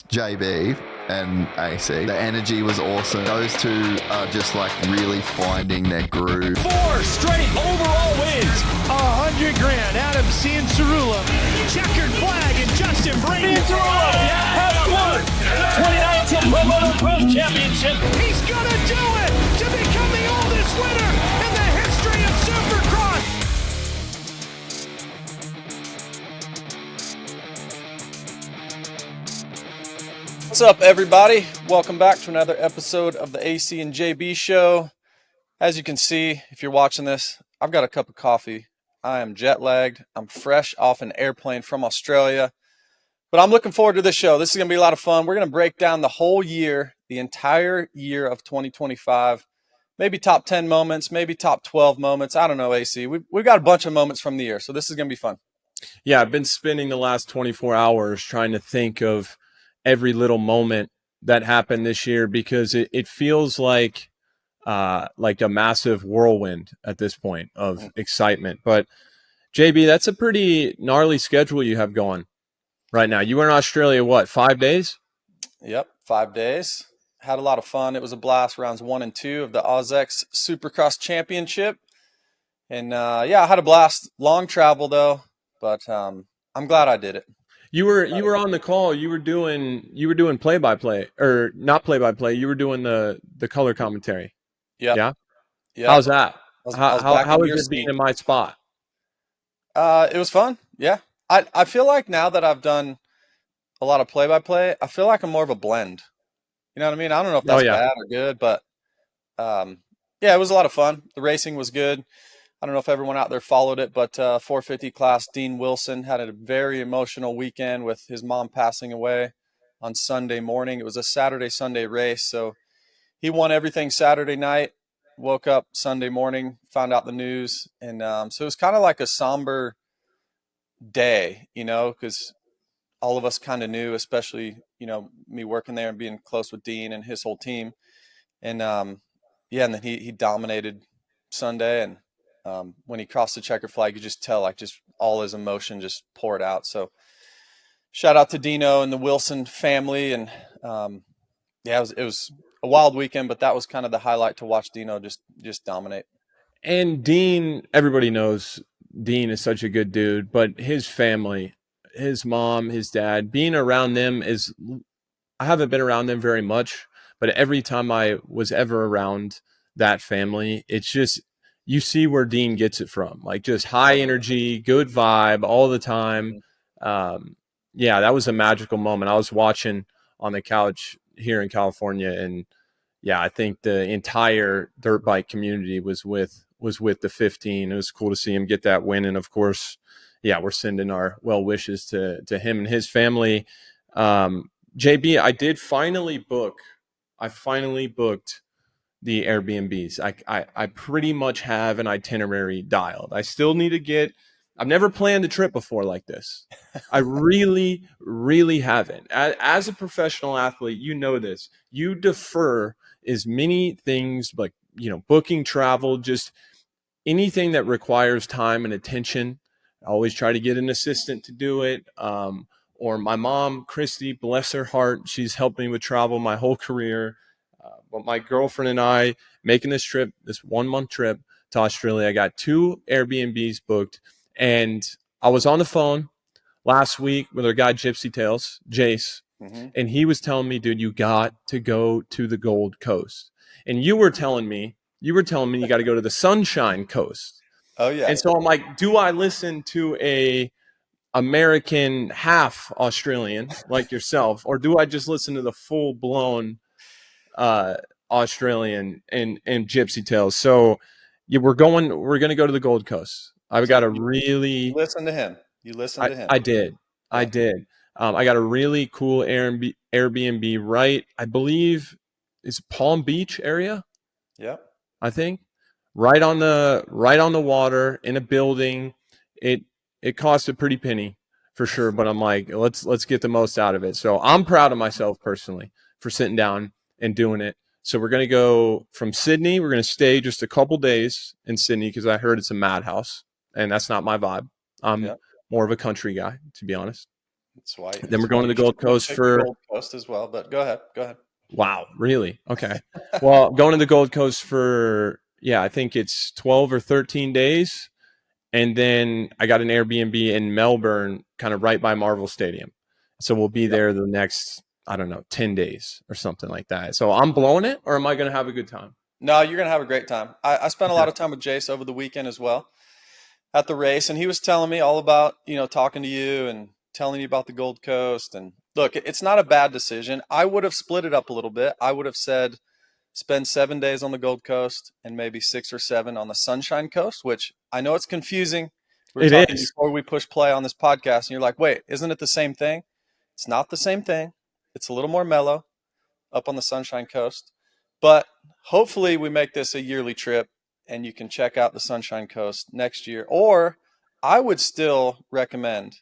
JB and AC. The energy was awesome. Those two are just like really finding their groove. 4 straight overall wins. $100,000. Adam Cianciarulla. Checkered flag and Justin Brady. Cianciarulla has won the 2019 Pro Motocross Championship. He's gonna do it to become the oldest winner in the history of Supercross. What's up, everybody? Welcome back to another episode of the AC and JB show. As you can see, if you're watching this, I've got a cup of coffee. I am jet lagged. I'm fresh off an airplane from Australia, but I'm looking forward to this show. This is going to be a lot of fun. We're going to break down the whole year, the entire year of 2025. Maybe top 10 moments, maybe top 12 moments. I don't know, AC. We've got a bunch of moments from the year, so this is going to be fun. Yeah, I've been spending the last 24 hours trying to think of every little moment that happened this year because it feels like a massive whirlwind at this point of excitement. But JB, that's a pretty gnarly schedule you have going right now. You were in Australia, what, 5 days? Yep, 5 days. Had a lot of fun. It was a blast. Rounds 1 and 2 of the AUS-X Supercross Championship. And yeah, I had a blast. Long travel though, but I'm glad I did it. You were on the call. You were doing play-by-play, or not play-by-play. You were doing the color commentary. Yep. Yeah. Yeah. How's that? How in is your it being seat. in my spot? It was fun. Yeah. I feel like now that I've done a lot of play-by-play, I feel like I'm more of a blend. You know what I mean? I don't know if that's bad or good, but yeah, it was a lot of fun. The racing was good. I don't know if everyone out there followed it, but 450 class Dean Wilson had a very emotional weekend with his mom passing away on Sunday morning. It was a Saturday-Sunday race, so he won everything Saturday night, woke up Sunday morning, found out the news, and so it was kind of like a somber day, you know, because all of us kind of knew, especially, you know, me working there and being close with Dean and his whole team. And yeah, and then he dominated Sunday, and when he crossed the checker flag, you just tell, like, just all his emotion just poured out. So shout out to Dino and the Wilson family. And yeah, it was a wild weekend, but that was kind of the highlight, to watch Dino just dominate. And Dean, everybody knows Dean is such a good dude, but his family, his mom, his dad, being around them I haven't been around them very much, but every time I was ever around that family, it's just, you see where Dean gets it from, like just high energy, good vibe all the time. Yeah, that was a magical moment. I was watching on the couch here in California, and yeah, I think the entire dirt bike community was with the 15. It was cool to see him get that win, and of course, yeah, we're sending our well wishes to him and his family. JB, I finally booked the Airbnbs. I pretty much have an itinerary dialed. I still need to I've never planned a trip before like this. I really, really haven't. As a professional athlete, you know this. You defer as many things, like, you know, booking travel, just anything that requires time and attention. I always try to get an assistant to do it. Or my mom, Christy, bless her heart, she's helped me with travel my whole career. But my girlfriend and I making this trip, this 1 month trip to Australia, I got 2 Airbnbs booked, and I was on the phone last week with our guy Gypsy Tales, Jace, and he was telling me, dude, you got to go to the Gold Coast. And you were telling me you got to go to the Sunshine Coast. Oh yeah. And so I'm like, do I listen to a American half Australian like yourself, or do I just listen to the full blown Australian and Gypsy Tales? So yeah, we're going to go to the Gold Coast. I've got a really listen to him. You listened to him. I did. I got a really cool Airbnb right, I believe it's Palm Beach area. Yep. I think right on the water in a building. It cost a pretty penny for sure, but I'm like, let's get the most out of it. So I'm proud of myself personally for sitting down and doing it. So we're going to go from Sydney. We're going to stay just a couple days in Sydney because I heard it's a madhouse, and that's not my vibe. I'm more of a country guy, to be honest. It's white. Then we're going to the Gold Coast for Gold Coast as well. But go ahead. Wow, really? Okay. Well, going to the Gold Coast for I think it's 12 or 13 days, and then I got an Airbnb in Melbourne, kind of right by Marvel Stadium. So we'll be there the next, I don't know, 10 days or something like that. So I'm blowing it, or am I going to have a good time? No, you're going to have a great time. I spent a lot of time with Jace over the weekend as well at the race, and he was telling me all about, talking to you and telling you about the Gold Coast. And look, it's not a bad decision. I would have split it up a little bit. I would have said spend 7 days on the Gold Coast and maybe 6 or 7 on the Sunshine Coast, which I know it's confusing. We were talking before we push play on this podcast, and you're like, wait, isn't it the same thing? It's not the same thing. It's a little more mellow up on the Sunshine Coast. But hopefully we make this a yearly trip and you can check out the Sunshine Coast next year. Or I would still recommend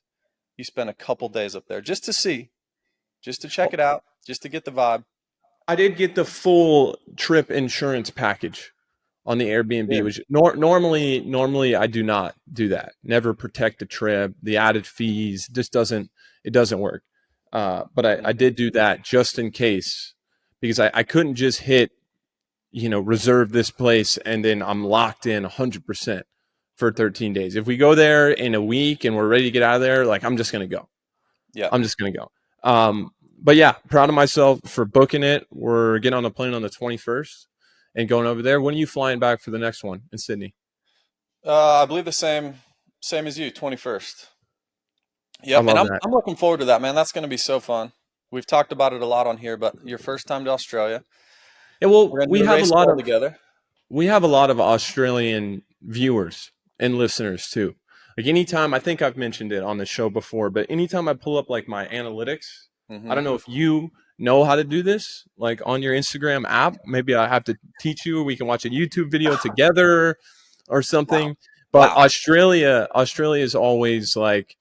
you spend a couple days up there just to see, just to check it out, just to get the vibe. I did get the full trip insurance package on the Airbnb, which normally I do not do that. Never protect the trip, the added fees, it doesn't work. But I did do that just in case, because I couldn't just hit, reserve this place and then I'm locked in 100% for 13 days. If we go there in a week and we're ready to get out of there, like I'm just going to go. Yeah. I'm just going to go. But yeah, proud of myself for booking it. We're getting on a plane on the 21st and going over there. When are you flying back for the next one in Sydney? I believe the same as you, 21st. Yep, and I'm looking forward to that, man. That's going to be so fun. We've talked about it a lot on here, but your first time to Australia. Yeah, well, we have a lot of Australian viewers and listeners too. Like anytime, I think I've mentioned it on the show before, but anytime I pull up like my analytics, I don't know if you know how to do this, like on your Instagram app. Maybe I have to teach you. We can watch a YouTube video together or something. But Australia is always like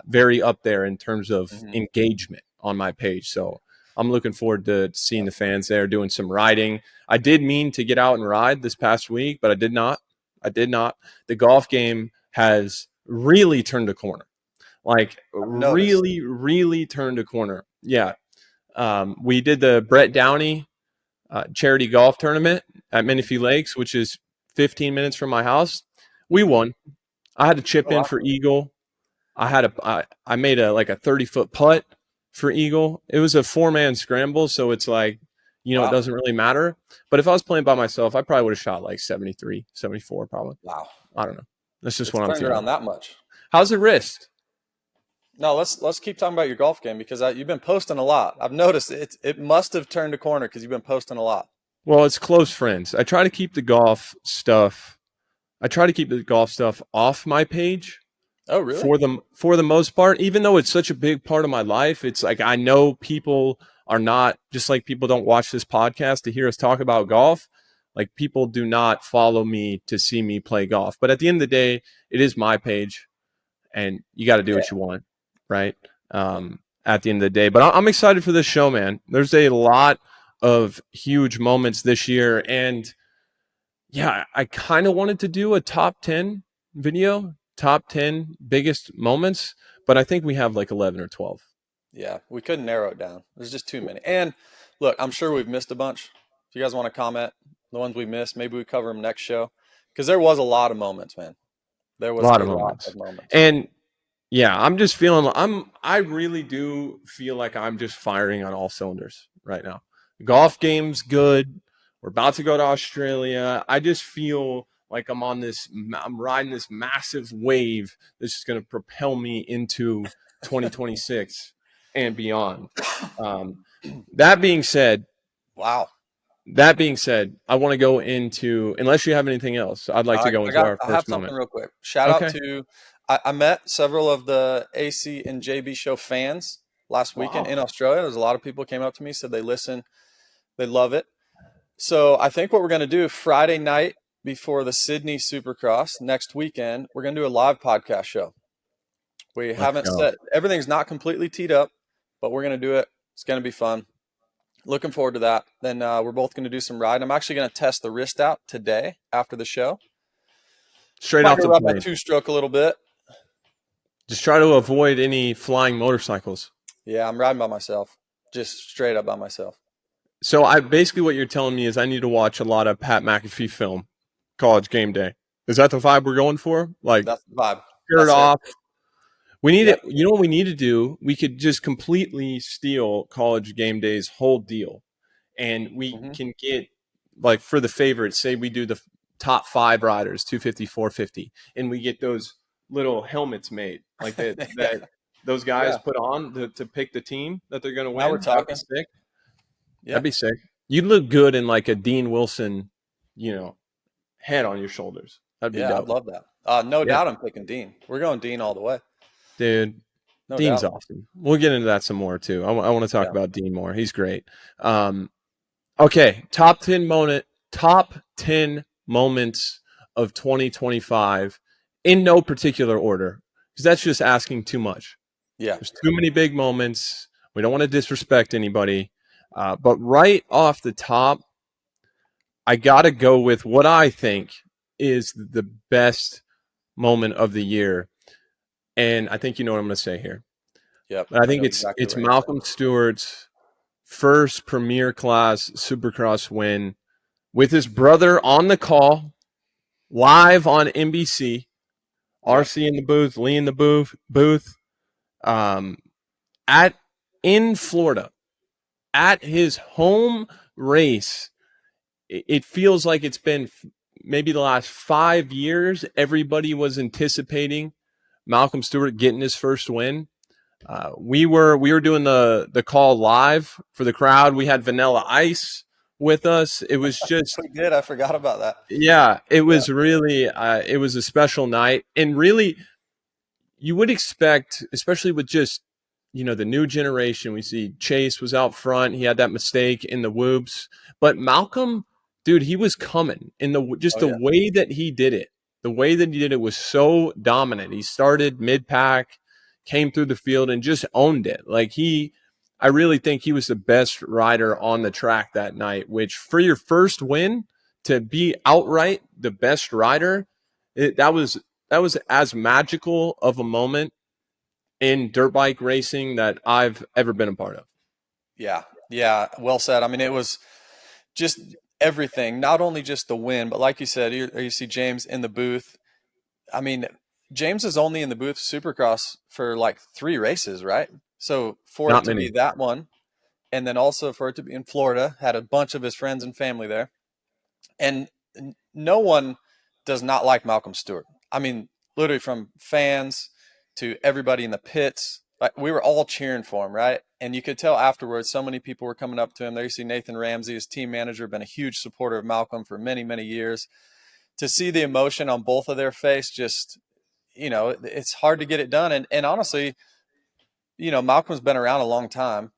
very up there in terms of engagement on my page. So I'm looking forward to seeing the fans there doing some riding. I did mean to get out and ride this past week, but I did not. The golf game has really turned a corner. Like really turned a corner. Yeah. We did the Brett Downey charity golf tournament at Menifee Lakes, which is 15 minutes from my house. We won. I had to chip in for eagle. I made a 30-foot putt for eagle. It was a 4-man scramble, so it's like, it doesn't really matter. But if I was playing by myself, I probably would have shot like 73, 74 probably. Wow. I don't know. That's just what I'm feeling. Around that much. How's the wrist? No, let's keep talking about your golf game because you've been posting a lot. I've noticed it must have turned a corner because you've been posting a lot. Well, it's close friends. I try to keep the golf stuff off my page. Oh, really? For the most part, even though it's such a big part of my life, it's like I know people are not, just like people don't watch this podcast to hear us talk about golf. Like people do not follow me to see me play golf. But at the end of the day, it is my page, and you got to do what you want. Right. At the end of the day, but I'm excited for this show, man. There's a lot of huge moments this year. And yeah, I kind of wanted to do a top 10 video, top 10 biggest moments, but I think we have like 11 or 12. Yeah. We couldn't narrow it down. There's just too many. And look, I'm sure we've missed a bunch. If you guys want to comment the ones we missed, maybe we cover them next show. Cause there was a lot of moments, man. There was a lot of moments. And yeah, I'm just feeling, I really do feel like I'm just firing on all cylinders right now. The golf game's good. We're about to go to Australia. I just feel like I'm riding this massive wave that's just going to propel me into 2026 and beyond. That being said, I want to go into, unless you have anything else, I'd like to go into our first moment. I have something real quick. Shout out to, I met several of the AC and JB show fans last weekend in Australia. There's a lot of people came up to me, said they listen, they love it. So I think what we're going to do Friday night before the Sydney Supercross next weekend, we're going to do a live podcast show. We haven't set, everything's not completely teed up, but we're going to do it. It's going to be fun. Looking forward to that. Then we're both going to do some riding. I'm actually going to test the wrist out today after the show. Straight off the plane. My two-stroke a little bit. Just try to avoid any flying motorcycles. Yeah, I'm riding by myself, just straight up by myself. So basically what you're telling me is I need to watch a lot of Pat McAfee film, College Game Day. Is that the vibe we're going for? Like, that's the vibe. Shirt off. We need Yep. it. You know what we need to do? We could just completely steal College Game Day's whole deal, and we can get, like, for the favorites, say we do the top 5 riders, 250, 450, and we get those little helmets made, like that those guys put on to pick the team that they're going to win. Now we're talking. That'd be sick. Yeah. That'd be sick. You'd look good in like a Dean Wilson, head on your shoulders. That'd be dope. I'd love that. No doubt I'm picking Dean. We're going Dean all the way. Dude, no Dean's doubt. awesome. We'll get into that some more too. I want to talk about Dean more. He's great. Okay, top 10 moments of 2025 in no particular order, because that's just asking too much. Yeah. There's too many big moments. We don't want to disrespect anybody. But right off the top, I got to go with what I think is the best moment of the year. And I think you know what I'm going to say here. Yep. I think it's Malcolm Stewart's first Premier Class Supercross win with his brother on the call, live on NBC, RC in the booth, Lee in the booth, in Florida, at his home race. It feels like it's been maybe the last 5 years. Everybody was anticipating Malcolm Stewart getting his first win. We were doing the call live for the crowd. We had Vanilla Ice with us. It was just we did. I forgot about that. Yeah, it was really it was a special night, and really you would expect, especially with just the new generation. We see Chase was out front. He had that mistake in the whoops, but Malcolm, dude, he was coming in the way that he did it. The way that he did it was so dominant. He started mid-pack, came through the field, and just owned it. Like I really think he was the best rider on the track that night, which for your first win, to be outright the best rider, that was as magical of a moment in dirt bike racing that I've ever been a part of. Yeah. Well said. I mean, it was just everything, not only just the win, but like you said, you see James in the booth. I mean, James is only in the booth Supercross for like 3 races, right? So for Not it to many. be that one, and then also for it to be in Florida, had a bunch of his friends and family there. And no one does not like Malcolm Stewart. I mean, literally from fans to everybody in the pits, like we were all cheering for him, right? And you could tell afterwards, so many people were coming up to him. There you see Nathan Ramsey, his team manager, been a huge supporter of Malcolm for many, many years. To see the emotion on both of their face, just, it's hard to get it done. And honestly, Malcolm's been around a long time,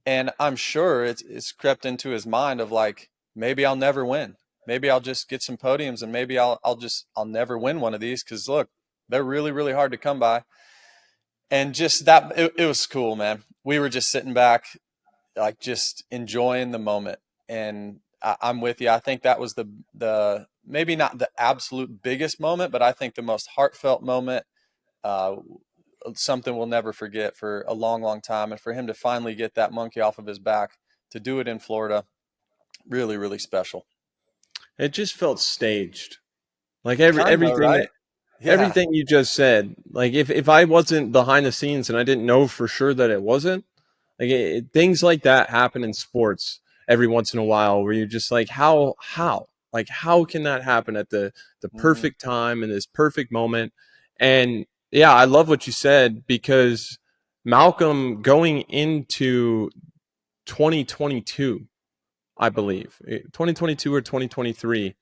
and I'm sure it's crept into his mind of like, maybe I'll never win. Maybe I'll just get some podiums, and maybe I'll never win one of these, because look, they're really, really hard to come by. And just that, it was cool, man. We were just sitting back, like just enjoying the moment. And I'm with you. I think that was the maybe not the absolute biggest moment, but I think the most heartfelt moment, something we'll never forget for a long, long time. And for him to finally get that monkey off of his back, to do it in Florida, really, really special. It just felt staged. Like everything, right? Everything you just said. Like if I wasn't behind the scenes and I didn't know for sure that it wasn't, like things like that happen in sports every once in a while, where you're just like, how can that happen at the perfect time in this perfect moment? And yeah, I love what you said, because Malcolm, going into 2022, I believe 2022 or 2023,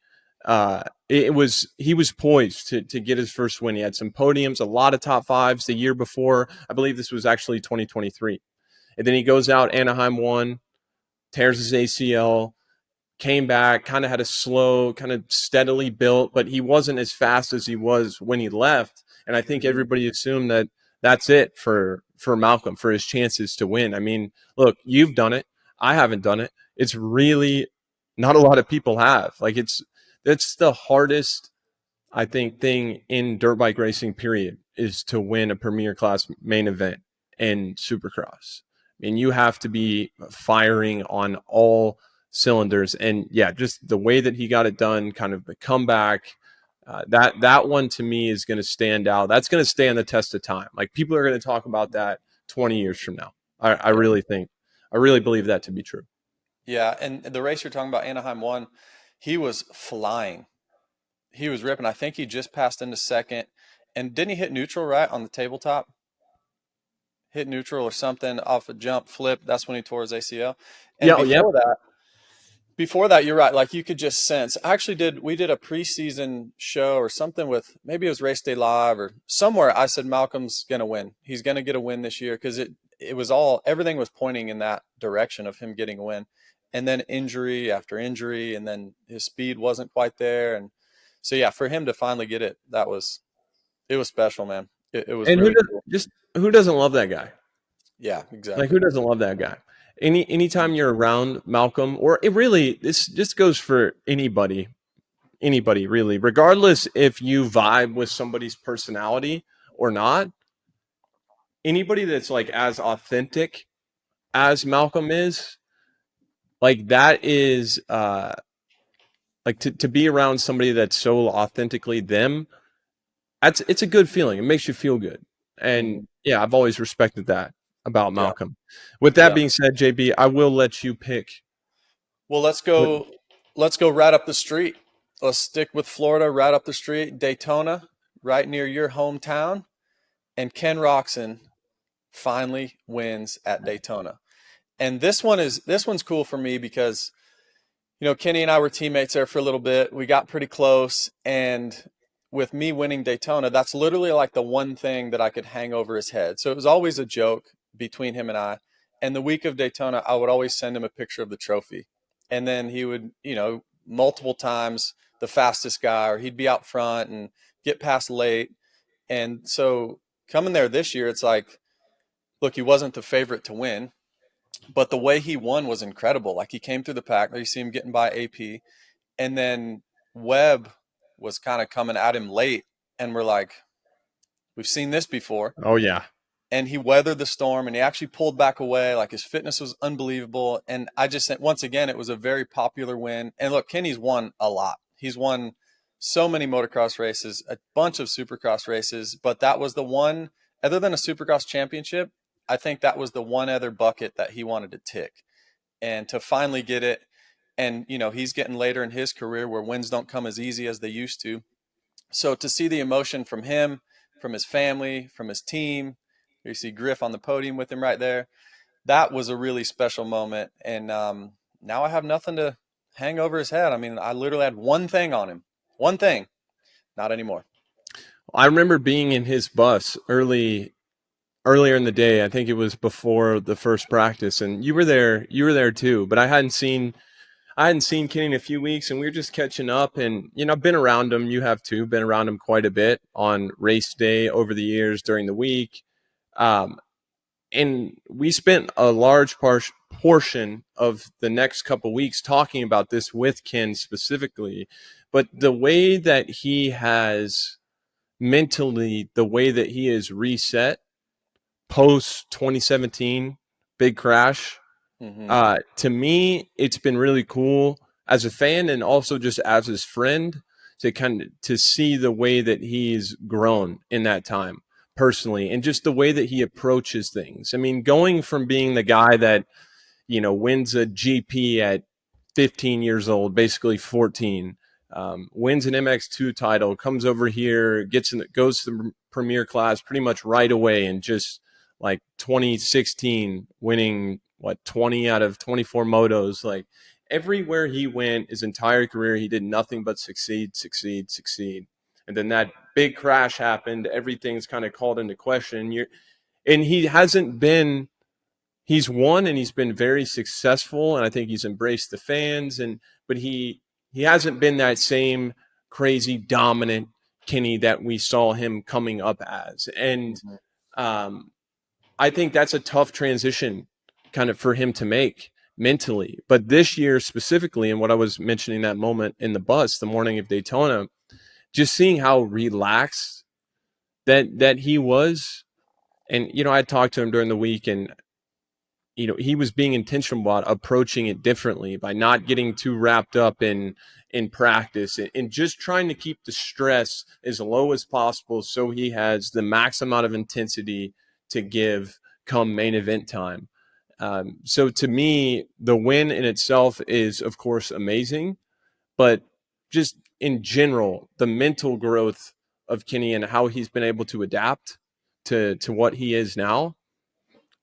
he was poised to get his first win. He had some podiums, a lot of top 5s the year before. I believe this was actually 2023. And then he goes out, Anaheim 1, tears his ACL, came back, kind of had a slow, kind of steadily built, but he wasn't as fast as he was when he left. And I think everybody assumed that that's it for Malcolm, for his chances to win. I mean, look, you've done it. I haven't done it. It's really not a lot of people have. Like it's the hardest, I think, thing in dirt bike racing, period, is to win a Premier Class main event in Supercross. I mean, you have to be firing on all cylinders. And yeah, just the way that he got it done, kind of the comeback, that one to me is going to stand out. That's going to stand the test of time. Like, people are going to talk about that 20 years from now. I really believe that to be true. Yeah, and the race you're talking about, Anaheim 1, he was flying. He was ripping. I think he just passed into second. And didn't he hit neutral, right, on the tabletop? Hit neutral or something off a jump flip. That's when he tore his ACL. And before that, you're right. Like, you could just sense. We did a preseason show or something with, maybe it was Race Day Live or somewhere. I said, Malcolm's going to win. He's going to get a win this year, because it was everything was pointing in that direction of him getting a win. And then injury after injury, and then his speed wasn't quite there. And so, yeah, for him to finally get it, it was special, man. It was. And really cool. Who doesn't love that guy? Yeah, exactly. Like, who doesn't love that guy? Anytime you're around Malcom, or this just goes for anybody really, regardless if you vibe with somebody's personality or not. Anybody that's like as authentic as Malcom is, like, that is like to be around somebody that's so authentically them. It's a good feeling. It makes you feel good. And yeah, I've always respected that about Malcom. With that being said, JB, I will let you pick. Well, let's go right up the street. Let's stick with Florida, right up the street. Daytona, right near your hometown. And Ken Roczen finally wins at Daytona. And this one's cool for me because, Kenny and I were teammates there for a little bit. We got pretty close, and with me winning Daytona, that's literally like the one thing that I could hang over his head. So it was always a joke between him and I. And the week of Daytona, I would always send him a picture of the trophy. And then he would, multiple times the fastest guy, or he'd be out front and get past late. And so coming there this year, it's like, look, he wasn't the favorite to win, but the way he won was incredible. Like, he came through the pack. You see him getting by AP. And then Webb was kind of coming at him late, and we're like, we've seen this before. Oh yeah. And he weathered the storm, and he actually pulled back away. Like, his fitness was unbelievable. And I just think, once again, it was a very popular win. And look, Kenny's won a lot. He's won so many motocross races, a bunch of supercross races, but that was the one, other than a supercross championship, I think that was the one other bucket that he wanted to tick. And to finally get it, and, he's getting later in his career where wins don't come as easy as they used to. So to see the emotion from him, from his family, from his team, you see Griff on the podium with him right there, that was a really special moment. And now I have nothing to hang over his head. I mean, I literally had one thing on him. One thing. Not anymore. I remember being in his bus earlier in the day. I think it was before the first practice, and you were there too, but I hadn't seen Kenny in a few weeks, and we were just catching up. And, I've been around him. You have too. Been around him quite a bit on race day over the years during the week. And we spent a large portion of the next couple weeks talking about this with Ken specifically. But the way that he has mentally, the way that he is reset post 2017 big crash, to me, it's been really cool as a fan, and also just as his friend, to see the way that he's grown in that time personally, and just the way that he approaches things. I mean, going from being the guy that, wins a GP at 15 years old, basically 14, wins an MX2 title, comes over here, goes to the Premier Class pretty much right away, and just like 2016 winning 20 out of 24 motos. Like, everywhere he went his entire career, he did nothing but succeed. And then that big crash happened. Everything's kind of called into question. He's won, and he's been very successful. And I think he's embraced the fans, but he hasn't been that same crazy dominant Kenny that we saw him coming up as. And I think that's a tough transition kind of for him to make mentally. But this year specifically, and what I was mentioning that moment in the bus the morning of Daytona, just seeing how relaxed that he was. And, I talked to him during the week, and, he was being intentional about approaching it differently by not getting too wrapped up in practice and just trying to keep the stress as low as possible so he has the max amount of intensity to give come main event time. So to me, the win in itself is, of course, amazing, but just in general, the mental growth of Kenny and how he's been able to adapt to what he is now,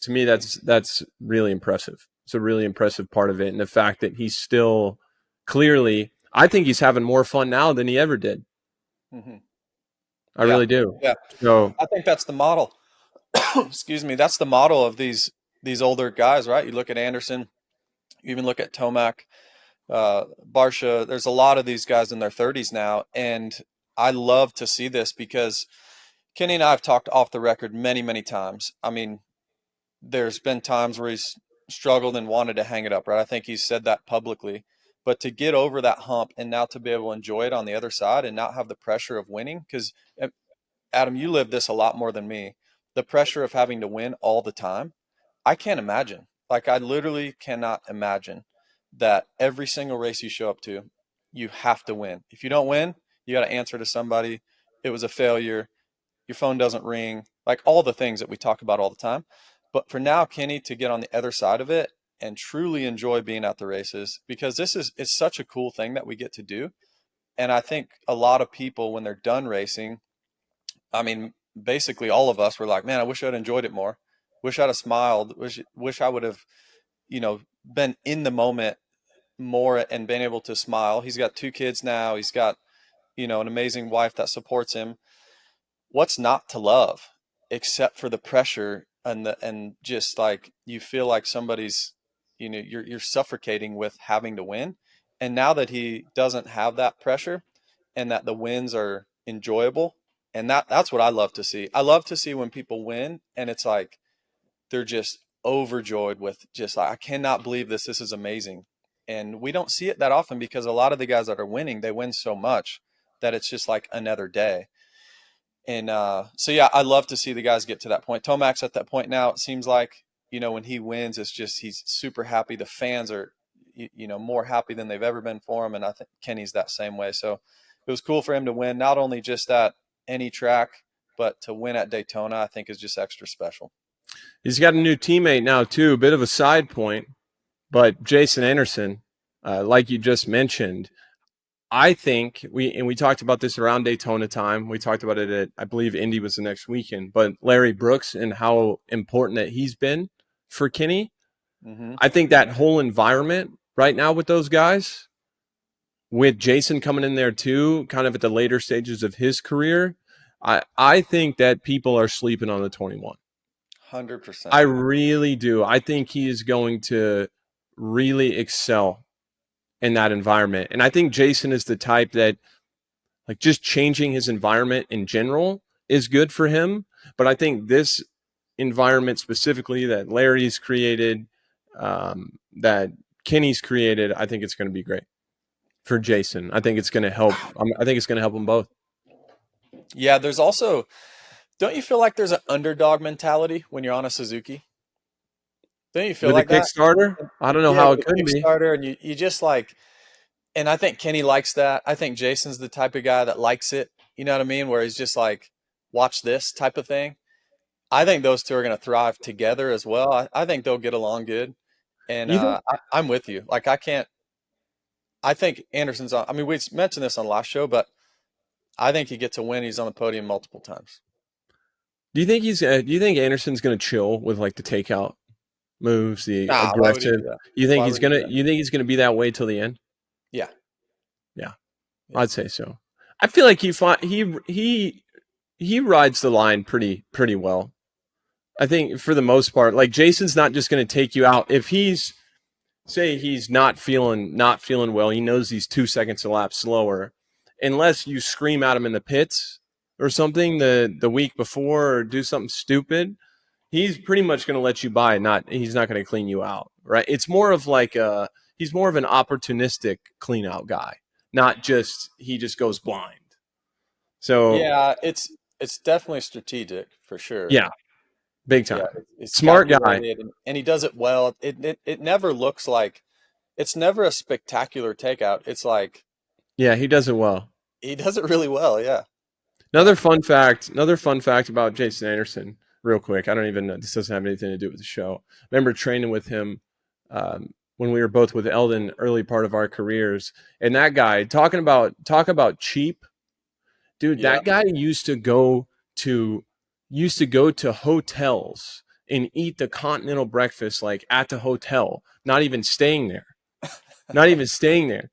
to me, that's really impressive. It's a really impressive part of it. And the fact that he's still clearly, I think he's having more fun now than he ever did. Mm-hmm. I really do. Yeah. So I think that's the model. Excuse me. That's the model of these older guys, right? You look at Anderson, you even look at Tomac, Barsha. There's a lot of these guys in their 30s now. And I love to see this because Kenny and I have talked off the record many, many times. I mean, there's been times where he's struggled and wanted to hang it up, right? I think he's said that publicly. But to get over that hump and now to be able to enjoy it on the other side and not have the pressure of winning, because Adam, you live this a lot more than me. The pressure of having to win all the time, I can't imagine. Like, I literally cannot imagine that every single race you show up to, you have to win. If you don't win, you got to answer to somebody. It was a failure. Your phone doesn't ring, like all the things that we talk about all the time. But for now, Kenny, to get on the other side of it and truly enjoy being at the races, because it's such a cool thing that we get to do. And I think a lot of people, when they're done racing, I mean, basically all of us were like, man, I wish I'd enjoyed it more. Wish I'd have smiled. Wish I would have, been in the moment more and been able to smile. He's got 2 kids now. He's got, an amazing wife that supports him. What's not to love except for the pressure and just like you feel like somebody's, you're suffocating with having to win. And now that he doesn't have that pressure and that the wins are enjoyable, and that's what I love to see. I love to see when people win and it's like they're just overjoyed with just like, I cannot believe this. This is amazing. And we don't see it that often because a lot of the guys that are winning, they win so much that it's just like another day. And so, yeah, I love to see the guys get to that point. Tomac's at that point now. It seems like, when he wins, it's just he's super happy. The fans are, more happy than they've ever been for him. And I think Kenny's that same way. So it was cool for him to win, not only just at any track, but to win at Daytona, I think is just extra special. He's got a new teammate now, too. A bit of a side point, but Jason Anderson, like you just mentioned, I think we talked about this around Daytona time. We talked about it at, I believe, Indy was the next weekend. But Larry Brooks and how important that he's been for Kenny. Mm-hmm. I think that whole environment right now with those guys, with Jason coming in there too, kind of at the later stages of his career, I think that people are sleeping on the 21. 100%. I really do. I think he is going to really excel in that environment. And I think Jason is the type that, like, just changing his environment in general is good for him. But I think this environment specifically that Larry's created, that Kenny's created, I think it's going to be great for Jason. I think it's going to help. I think it's going to help them both. Yeah, there's also, don't you feel like there's an underdog mentality when you're on a Suzuki? Don't you feel with like a Kickstarter? That? I don't know how it could be. Kickstarter, and you just like, and I think Kenny likes that. I think Jason's the type of guy that likes it. You know what I mean? Where he's just like, watch this type of thing. I think those two are going to thrive together as well. I think they'll get along good. And I'm with you. Like, I think Anderson's on. I mean, we mentioned this on last show, but I think he gets a win. He's on the podium multiple times. Do you think do you think Anderson's going to chill with like the takeout moves, the aggressive? You think he's going to? You think he's going to be that way till the end? Yeah. I'd say so. I feel like he rides the line pretty well. I think for the most part, like Jason's not just going to take you out if he's not feeling well. He knows he's 2 seconds a lap slower, unless you scream at him in the pits or something the week before or do something stupid. He's pretty much going to let you by. He's not going to clean you out, right? It's more of like he's more of an opportunistic clean out guy, not just he just goes blind. So yeah, It's definitely strategic for sure. Yeah, big time. Yeah, it's Smart guy. calculated, and he does it well. It never looks like it's never a spectacular takeout. It's like Yeah, he does it well. he does it really well. Yeah. Another fun fact about Jason Anderson, real quick. I don't even know. This doesn't have anything to do with the show. I remember training with him when we were both with Eldon early part of our careers. And that guy, talk about cheap. Dude, Yeah. that guy used to go to hotels and eat the continental breakfast like at the hotel, not even staying there.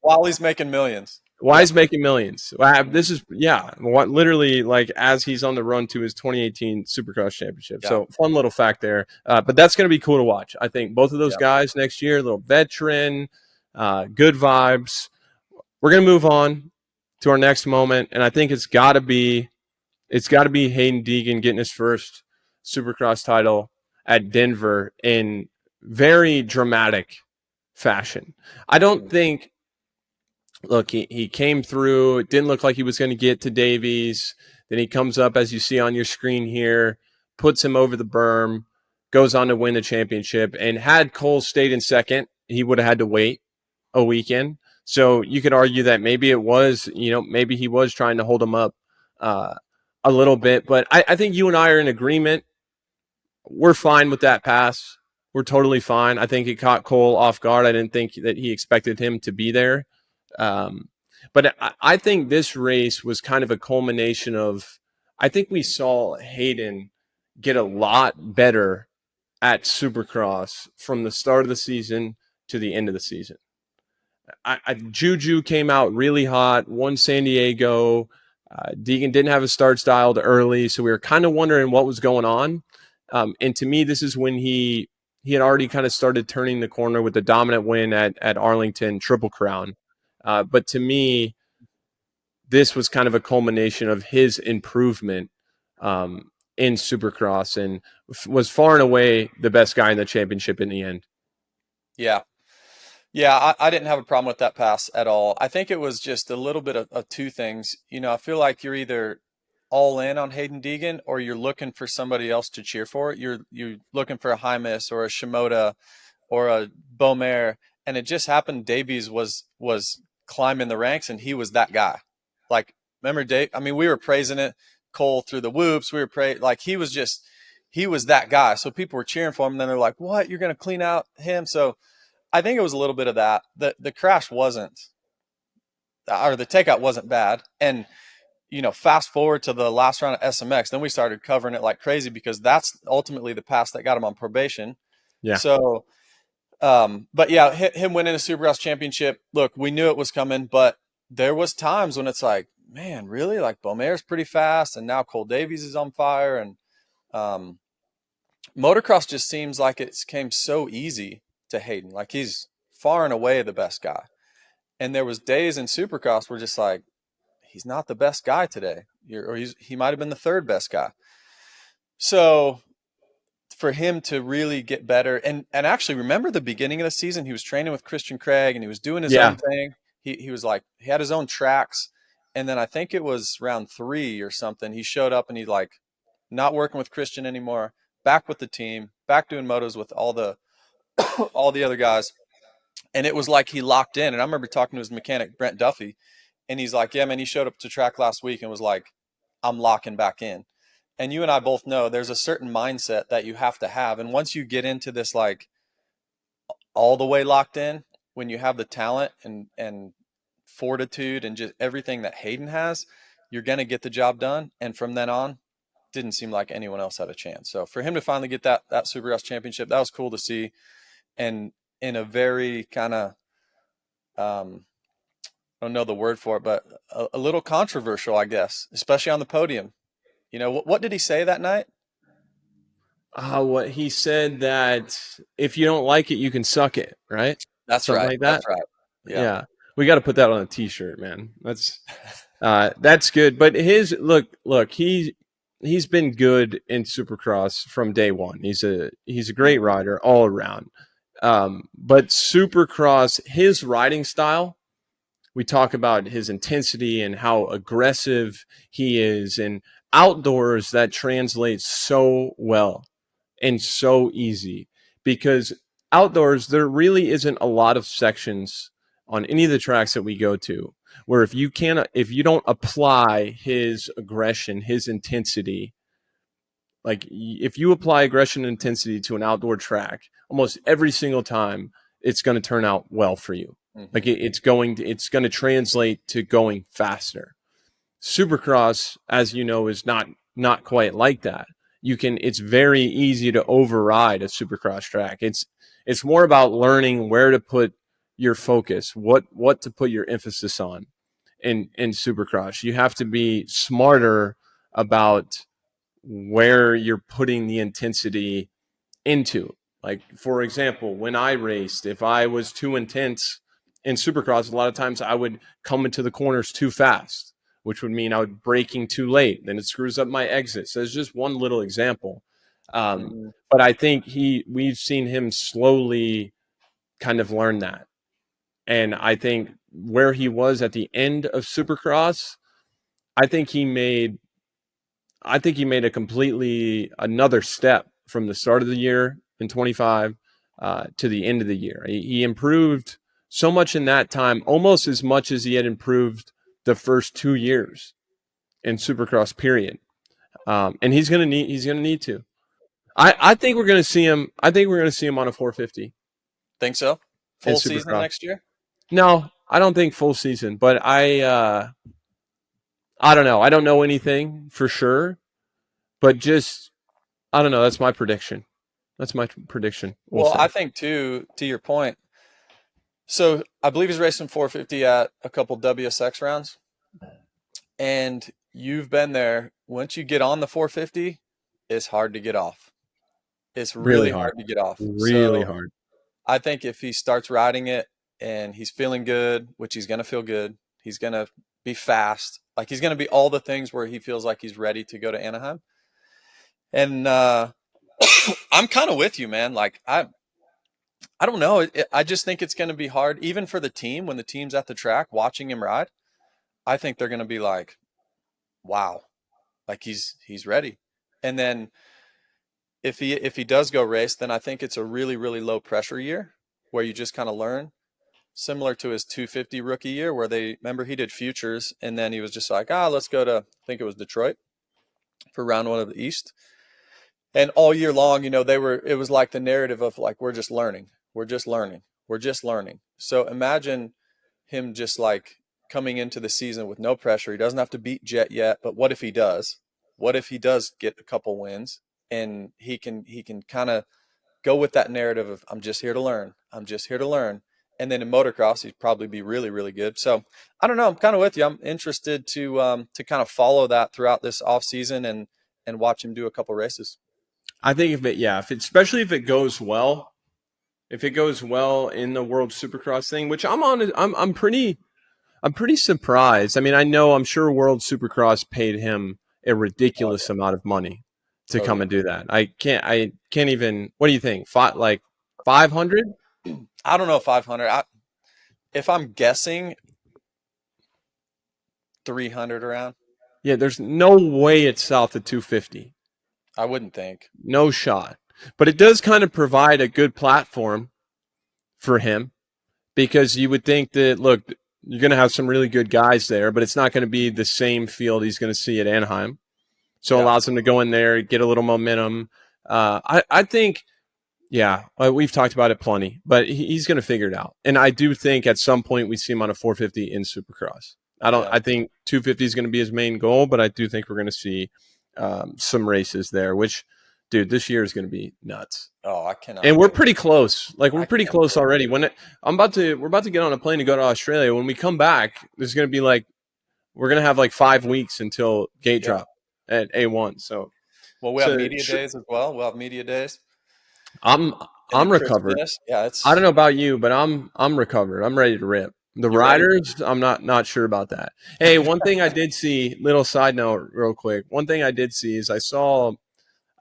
While he's making millions. Why is making millions? This is literally like as he's on the run to his 2018 Supercross championship. Yeah. So fun little fact there. But that's going to be cool to watch. I think both of those guys next year, a little veteran, good vibes. We're going to move on to our next moment, and I think it's got to be Hayden Deegan getting his first Supercross title at Denver in very dramatic fashion. I don't think. Look, he came through. It didn't look like he was going to get to Davies. Then he comes up, as you see on your screen here, puts him over the berm, goes on to win the championship. And had Cole stayed in second, he would have had to wait a weekend. So you could argue that maybe he was trying to hold him up a little bit. But I think you and I are in agreement. We're fine with that pass. We're totally fine. I think it caught Cole off guard. I didn't think that he expected him to be there. But I think this race was kind of a culmination of, I think we saw Hayden get a lot better at Supercross from the start of the season to the end of the season. Juju came out really hot, won San Diego. Deegan didn't have a start styled early, so we were kind of wondering what was going on. And to me, this is when he had already kind of started turning the corner with the dominant win at Arlington Triple Crown. But to me, this was kind of a culmination of his improvement in Supercross and was far and away the best guy in the championship in the end. Yeah. Yeah, I didn't have a problem with that pass at all. I think it was just a little bit of two things. I feel like you're either all in on Hayden Deegan or you're looking for somebody else to cheer for. You're looking for a Hymas or a Shimoda or a Beaumare. And it just happened Davies was climbing the ranks, and he was that guy. Like, remember Dave? I mean, we were praising it, Cole through the whoops. We were like he was that guy. So people were cheering for him, and then they're like, "What? You're going to clean out him?" So I think it was a little bit of that. The crash wasn't, or the takeout wasn't bad. And fast forward to the last round of SMX, then we started covering it like crazy because that's ultimately the pass that got him on probation. Yeah. So. But yeah, him winning a Supercross championship. Look, we knew it was coming, but there was times when it's like, man, really? Like Beaumare's pretty fast, and now Cole Davies is on fire, and motocross just seems like it came so easy to Hayden. Like he's far and away the best guy. And there was days in Supercross where just like he's not the best guy today, or he might have been the third best guy. So. For him to really get better and actually remember the beginning of the season, he was training with Christian Craig and he was doing his own thing. He was like, he had his own tracks. And then I think it was round 3 or something. He showed up and he's like not working with Christian anymore, back with the team, back doing motos with all the other guys. And it was like he locked in. And I remember talking to his mechanic, Brent Duffy, and he's like, yeah, man, he showed up to track last week and was like, I'm locking back in. And you and I both know there's a certain mindset that you have to have. And once you get into this, like all the way locked in, when you have the talent and fortitude and just everything that Hayden has, you're going to get the job done. And from then on, didn't seem like anyone else had a chance. So for him to finally get that Supercross championship, that was cool to see. And in a very kind of, I don't know the word for it, but a little controversial, I guess, especially on the podium. What did he say that night? What he said that if you don't like it, you can suck it, right? That's Something right. like that? That's right. Yeah. We got to put that on a t-shirt, man. That's good. But he's been good in Supercross from day one. He's a great rider all around. But Supercross, his riding style, we talk about his intensity and how aggressive he is and outdoors that translates so well and so easy, because outdoors there really isn't a lot of sections on any of the tracks that we go to where if you don't apply his aggression, his intensity, like if you apply aggression and intensity to an outdoor track, almost every single time it's going to turn out well for you. Mm-hmm. Like it's going to translate to going faster. Supercross, as you know, is not quite like that. It's very easy to override a Supercross track. It's more about learning where to put your focus, what to put your emphasis on in Supercross. You have to be smarter about where you're putting the intensity into. Like, for example, when I raced, if I was too intense in Supercross, a lot of times I would come into the corners too fast, which would mean I would braking too late. Then it screws up my exit. So it's just one little example. But I think we've seen him slowly kind of learn that. And I think where he was at the end of Supercross, I think he made a completely another step from the start of the year in 25 to the end of the year. He improved so much in that time, almost as much as he had improved the first 2 years in Supercross period. And he's going to need to. I think we're going to see him. I think we're going to see him on a 450. Think so? Full season next year? No, I don't think full season, but I don't know. I don't know anything for sure, but just, I don't know. That's my prediction. Well, I think too, to your point. So I believe he's racing 450 at a couple WSX rounds, and you've been there. Once you get on the 450, it's hard to get off. It's really hard to get off. Really hard. I think if he starts riding it and he's feeling good, which he's going to feel good, he's going to be fast. Like he's going to be all the things where he feels like he's ready to go to Anaheim. And I'm kind of with you, man. Like I don't know. I just think it's going to be hard, even for the team when the team's at the track watching him ride. I think they're going to be like, "Wow, like he's ready." And then if he does go race, then I think it's a really, really low pressure year where you just kind of learn, similar to his 250 rookie year where remember he did futures and then he was just like, let's go to, I think it was Detroit for round 1 of the East. And all year long, it was like the narrative of like, we're just learning. So imagine him just like coming into the season with no pressure. He doesn't have to beat Jett yet, but what if he does? What if he does get a couple wins? And he can kind of go with that narrative of I'm just here to learn. And then in motocross, he'd probably be really, really good. So I don't know. I'm kind of with you. I'm interested to kind of follow that throughout this off season and watch him do a couple races. I think especially if it goes well in the World Supercross thing, which I'm pretty surprised. I mean, I'm sure World Supercross paid him a ridiculous amount of money to come and do that. I can't even. What do you think? 500? I don't know, 500. If I'm guessing, 300 around. Yeah, there's no way it's south of 250. I wouldn't think. No shot. But it does kind of provide a good platform for him, because you would think that, look, you're going to have some really good guys there, but it's not going to be the same field he's going to see at Anaheim. So it allows him to go in there, get a little momentum. I think, we've talked about it plenty, but he's going to figure it out. And I do think at some point we see him on a 450 in Supercross. I think 250 is going to be his main goal, but I do think we're going to see some races there, which, dude, this year is going to be nuts. Oh, I cannot. And we're pretty close. Like, we're pretty close already. We're about to get on a plane to go to Australia. When we come back, there's going to be we're going to have 5 weeks until gate drop at A1. So, well, we have media days as well. We'll have media days. I'm recovered. Yeah, I don't know about you, but I'm recovered. I'm ready to rip. The riders, ready? I'm not sure about that. Hey, one thing I did see, little side note real quick. One thing I did see is I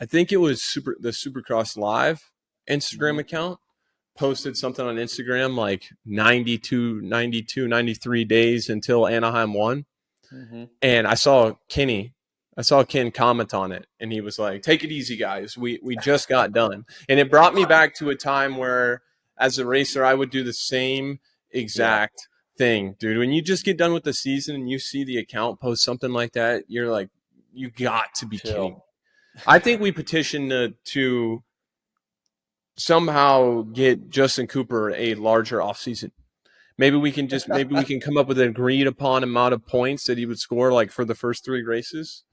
think it was the Supercross Live Instagram account posted something on Instagram 93 days until Anaheim won. Mm-hmm. And I saw Kenny I saw Ken comment on it, and he was like, "Take it easy, guys. We just got done." And it brought me back to a time where, as a racer, I would do the same exact thing, dude. When you just get done with the season and you see the account post something like that, you're like, "You got to be kidding me." I think we petitioned to somehow get Justin Cooper a larger offseason. Maybe we can come up with an agreed upon amount of points that he would score, like for the first 3 races.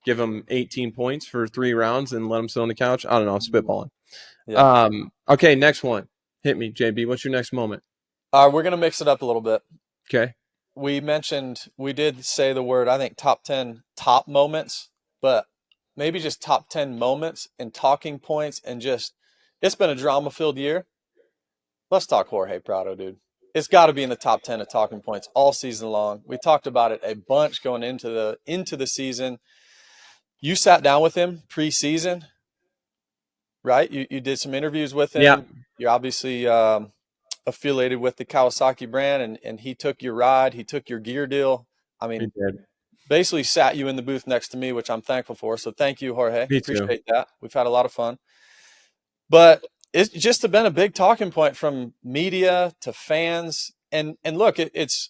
Give him 18 points for 3 rounds and let him sit on the couch. I don't know. I'm spitballing. Yeah. Okay, next one. Hit me, JB. What's your next moment? We're going to mix it up a little bit. Okay. We did say the word, I think, top 10 top moments, but maybe just top 10 moments and talking points, and just, it's been a drama-filled year. Let's talk Jorge Prado, dude. It's got to be in the top 10 of talking points all season long. We talked about it a bunch going into the season. You sat down with him pre-season, right? You did some interviews with him. Yeah. You're obviously affiliated with the Kawasaki brand, and he took your ride. He took your gear deal. I mean, basically sat you in the booth next to me, which I'm thankful for. So thank you, Jorge. Me Appreciate that. We've had a lot of fun. But it's just been a big talking point from media to fans. And look, it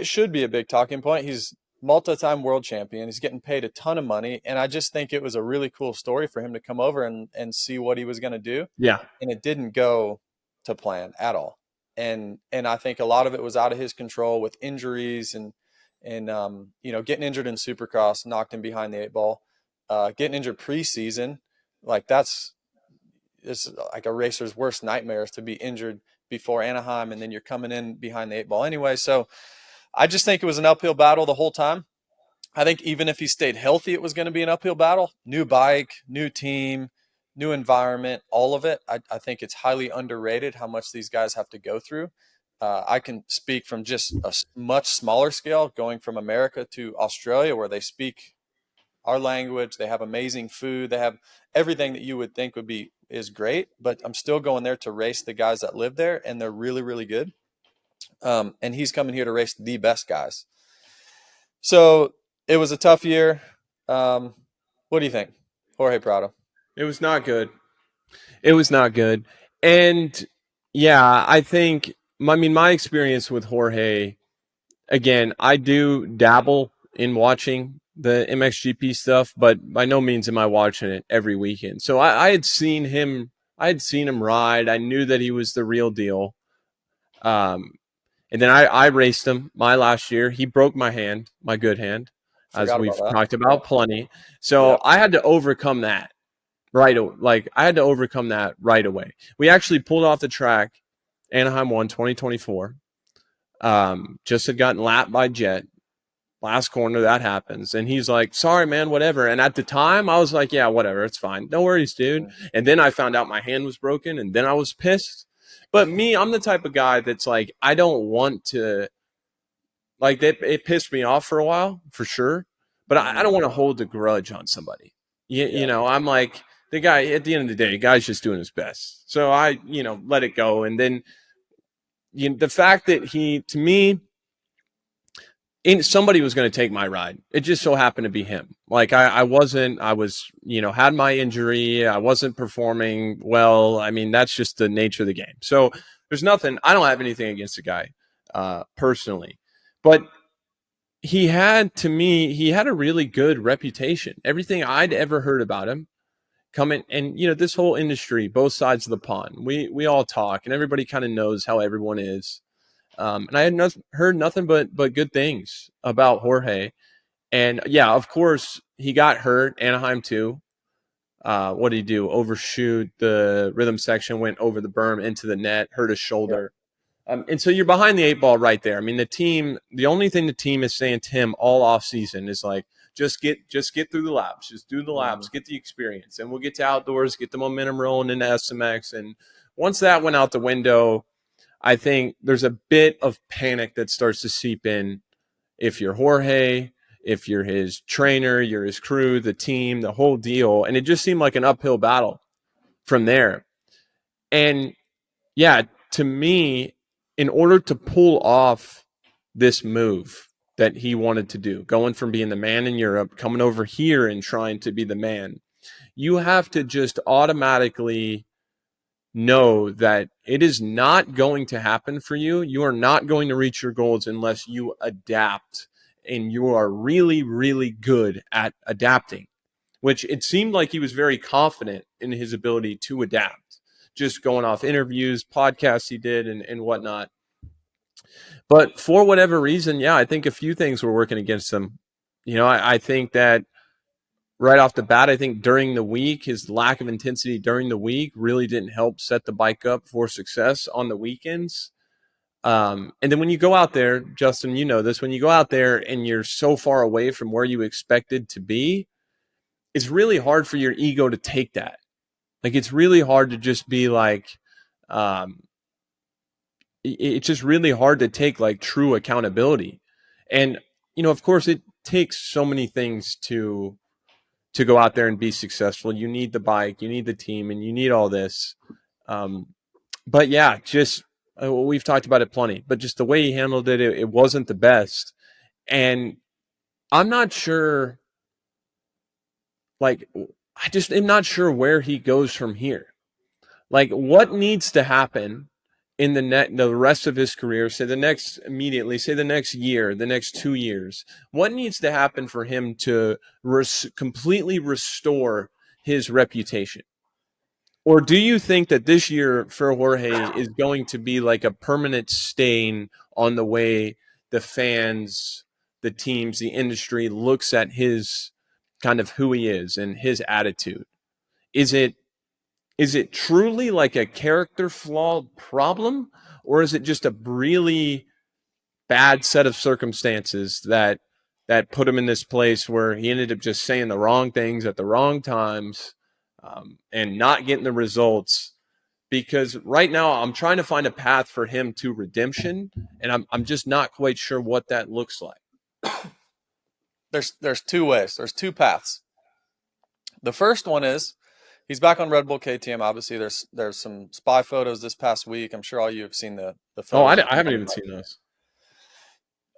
should be a big talking point. He's multi-time world champion. He's getting paid a ton of money. And I just think it was a really cool story for him to come over and see what he was going to do. Yeah. And it didn't go to plan at all. And I think a lot of it was out of his control with injuries and getting injured in Supercross, knocked him behind the 8 ball, getting injured preseason. Like it's like a racer's worst nightmare is to be injured before Anaheim, and then you're coming in behind the 8 ball anyway. So I just think it was an uphill battle the whole time. I think even if he stayed healthy, it was going to be an uphill battle. New bike, new team, new environment, all of it. I think it's highly underrated how much these guys have to go through. I can speak from just a much smaller scale, going from America to Australia, where they speak our language. They have amazing food. They have everything that you would think is great, but I'm still going there to race the guys that live there, and they're really, really good. And he's coming here to race the best guys. So it was a tough year. What do you think, Jorge Prado? It was not good. And yeah, I think, my experience with Jorge, again, I do dabble in watching the MXGP stuff, but by no means am I watching it every weekend. So I had seen him ride. I knew that he was the real deal. And then I raced him my last year. He broke my hand, my good hand, as we've talked about plenty. So I had to overcome that right away. We actually pulled off the track, Anaheim 1, 2024. Just had gotten lapped by Jett. Last corner, that happens. And he's like, sorry, man, whatever. And at the time, I was like, yeah, whatever. It's fine. No worries, dude. And then I found out my hand was broken, and then I was pissed. But me, I'm the type of guy that's like, I don't want to, like, it pissed me off for a while, for sure. But I don't want to hold a grudge on somebody. You know, I'm like, the guy, at the end of the day, the guy's just doing his best. So I, let it go. And then the fact that to me, somebody was going to take my ride. It just so happened to be him. Like I was, had my injury. I wasn't performing well. I mean, that's just the nature of the game. So there's nothing, I don't have anything against the guy personally, but he had a really good reputation. Everything I'd ever heard about him coming, and this whole industry, both sides of the pond, we all talk, and everybody kind of knows how everyone is. And I had heard nothing but good things about Jorge. And yeah, of course, he got hurt. Anaheim too. What did he do? Overshoot the rhythm section, went over the berm into the net, hurt his shoulder. And so you're behind the 8 ball right there. I mean, the only thing the team is saying to him all off season is like, just get through the laps, just do the laps, get the experience, and we'll get to outdoors, get the momentum rolling into SMX. And once that went out the window, I think there's a bit of panic that starts to seep in. If you're Jorge, if you're his trainer, you're his crew, the team, the whole deal. And it just seemed like an uphill battle from there. And yeah, to me, in order to pull off this move, that he wanted to do, going from being the man in Europe, coming over here and trying to be the man. You have to just automatically know that it is not going to happen for you. You are not going to reach your goals unless you adapt, and you are really, really good at adapting, which it seemed like he was very confident in his ability to adapt, just going off interviews, podcasts he did, and whatnot. But for whatever reason, yeah, I think a few things were working against him. I think that right off the bat, I think during the week, his lack of intensity during the week really didn't help set the bike up for success on the weekends. And then when you go out there, Justin, you know this, when you go out there and you're so far away from where you expected to be, it's really hard for your ego to take that. Like, it's really hard to just be like, it's just really hard to take like true accountability. And, of course, it takes so many things to go out there and be successful. You need the bike, you need the team, and you need all this. But yeah, just we've talked about it plenty, but just the way he handled it, it wasn't the best. And I'm not sure, like, I just am not sure where he goes from here. Like, what needs to happen in the rest of his career, say the next year, the next 2 years, what needs to happen for him to completely restore his reputation? Or do you think that this year for Jorge is going to be like a permanent stain on the way the fans, the teams, the industry looks at his kind of who he is and his attitude? Is it truly like a character flaw problem, or is it just a really bad set of circumstances that put him in this place where he ended up just saying the wrong things at the wrong times, and not getting the results? Because right now I'm trying to find a path for him to redemption, and I'm just not quite sure what that looks like. There's two ways. There's two paths. The first one is he's back on Red Bull KTM. Obviously, there's some spy photos this past week. I'm sure all you have seen the photos. Oh, I haven't even seen those.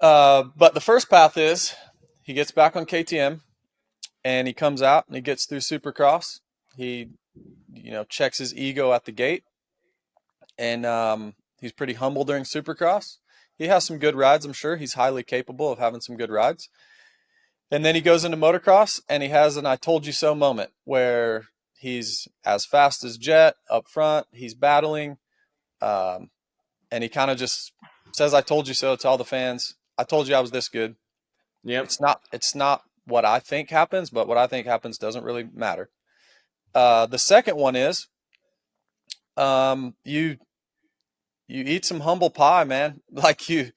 But the first path is he gets back on KTM and he comes out and he gets through Supercross. He, checks his ego at the gate, and he's pretty humble during Supercross. He has some good rides. I'm sure he's highly capable of having some good rides. And then he goes into motocross and he has an I told you so moment where he's as fast as Jett up front. He's battling. And he kind of just says, I told you so to all the fans. I told you I was this good. Yeah. It's not what I think happens, but what I think happens doesn't really matter. The second one is, you eat some humble pie, man. Like you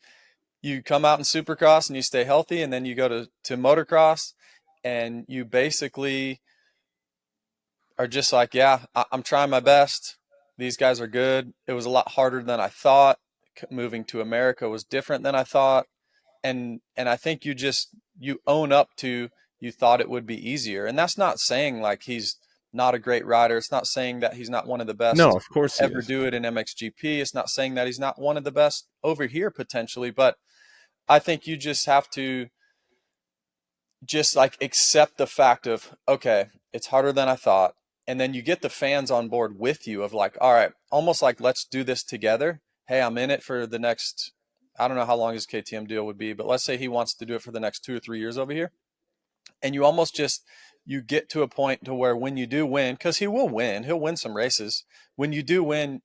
come out in Supercross and you stay healthy, and then you go to motocross and you basically are just like, yeah, I'm trying my best. These guys are good. It was a lot harder than I thought. Moving to America was different than I thought. And I think you own up to, you thought it would be easier. And that's not saying like he's not a great rider. It's not saying that he's not one of the best. No, of course ever do it in MXGP. It's not saying that he's not one of the best over here potentially, but I think you just have to just like accept the fact of, okay, it's harder than I thought. And then you get the fans on board with you of like, all right, almost like, let's do this together. Hey, I'm in it for the next, I don't know how long his KTM deal would be, but let's say he wants to do it for the next 2 or 3 years over here. And you almost just, you get to a point to where when you do win, because he will win, he'll win some races. When you do win,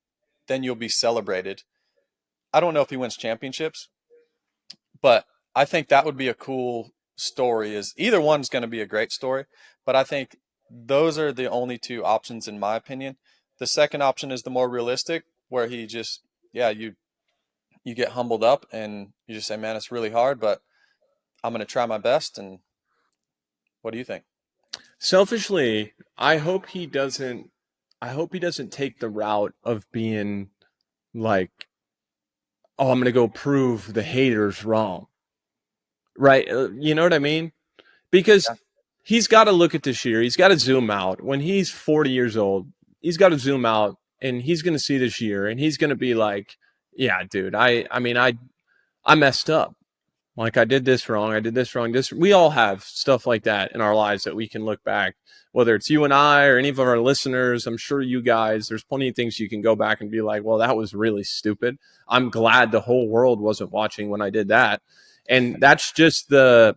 then you'll be celebrated. I don't know if he wins championships, but I think that would be a cool story. Is either one's going to be a great story, but I think those are the only two options in my opinion. The second option is the more realistic, where he just, yeah, you get humbled up and you just say, man, it's really hard, but I'm going to try my best. And what do you think? Selfishly, I hope he doesn't take the route of being like, oh, I'm going to go prove the haters wrong. Right? You know what I mean? Because he's got to look at this year. He's got to zoom out. When he's 40 years old, he's got to zoom out, and he's going to see this year, and he's going to be like, yeah, dude, I mean, I messed up. Like, I did this wrong. I did this wrong. We all have stuff like that in our lives that we can look back, whether it's you and I or any of our listeners. I'm sure you guys, there's plenty of things you can go back and be like, well, that was really stupid. I'm glad the whole world wasn't watching when I did that. And that's the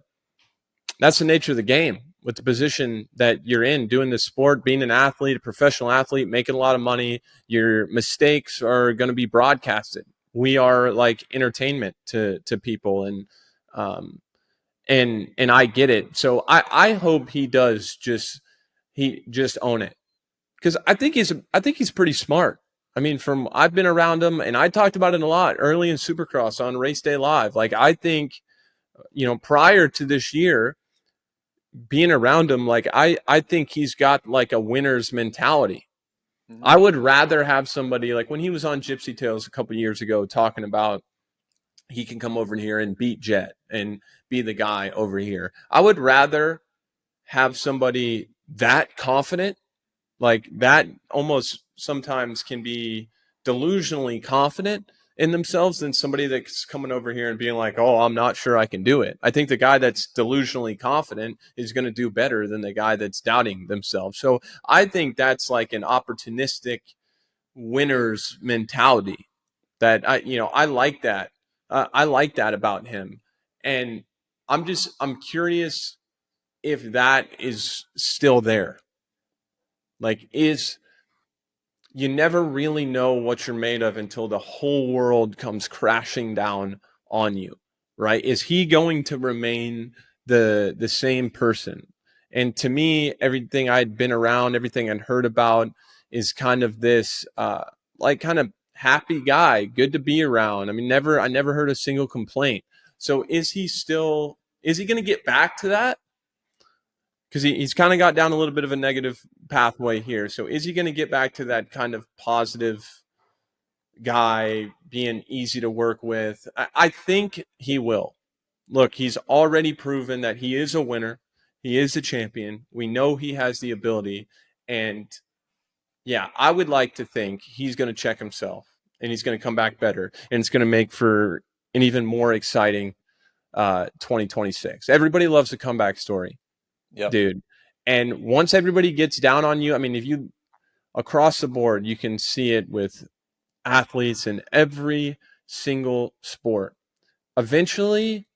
nature of the game with the position that you're in, doing this sport, being an athlete, a professional athlete, making a lot of money. Your mistakes are going to be broadcasted. We are like entertainment to people. And I get it. So I hope he does just own it, because I think he's pretty smart. I mean, I've been around him, and I talked about it a lot early in Supercross on Race Day Live. Like, I think, prior to this year, being around him, like, I think he's got like a winner's mentality. Mm-hmm. I would rather have somebody like when he was on Gypsy Tales a couple of years ago talking about he can come over here and beat Jett and be the guy over here. I would rather have somebody that confident, like that almost sometimes can be delusionally confident in themselves, than somebody that's coming over here and being like, oh, I'm not sure I can do it. I think the guy that's delusionally confident is going to do better than the guy that's doubting themselves. So I think that's like an opportunistic winner's mentality that I like that. I like that about him. And I'm curious if that is still there. Like, you never really know what you're made of until the whole world comes crashing down on you, right? Is he going to remain the same person? And to me, everything I'd been around, everything I'd heard about is kind of this, like, kind of happy guy, good to be around. I mean, I never heard a single complaint. So is he going to get back to that? Because he's kind of got down a little bit of a negative pathway here. So is he going to get back to that kind of positive guy, being easy to work with? I think he will. Look, he's already proven that he is a winner. He is a champion. We know he has the ability. And yeah, I would like to think he's going to check himself and he's going to come back better. And it's going to make for an even more exciting 2026. Everybody loves a comeback story. Yep. Dude. And once everybody gets down on you, I mean, if you across the board, you can see it with athletes in every single sport. Eventually,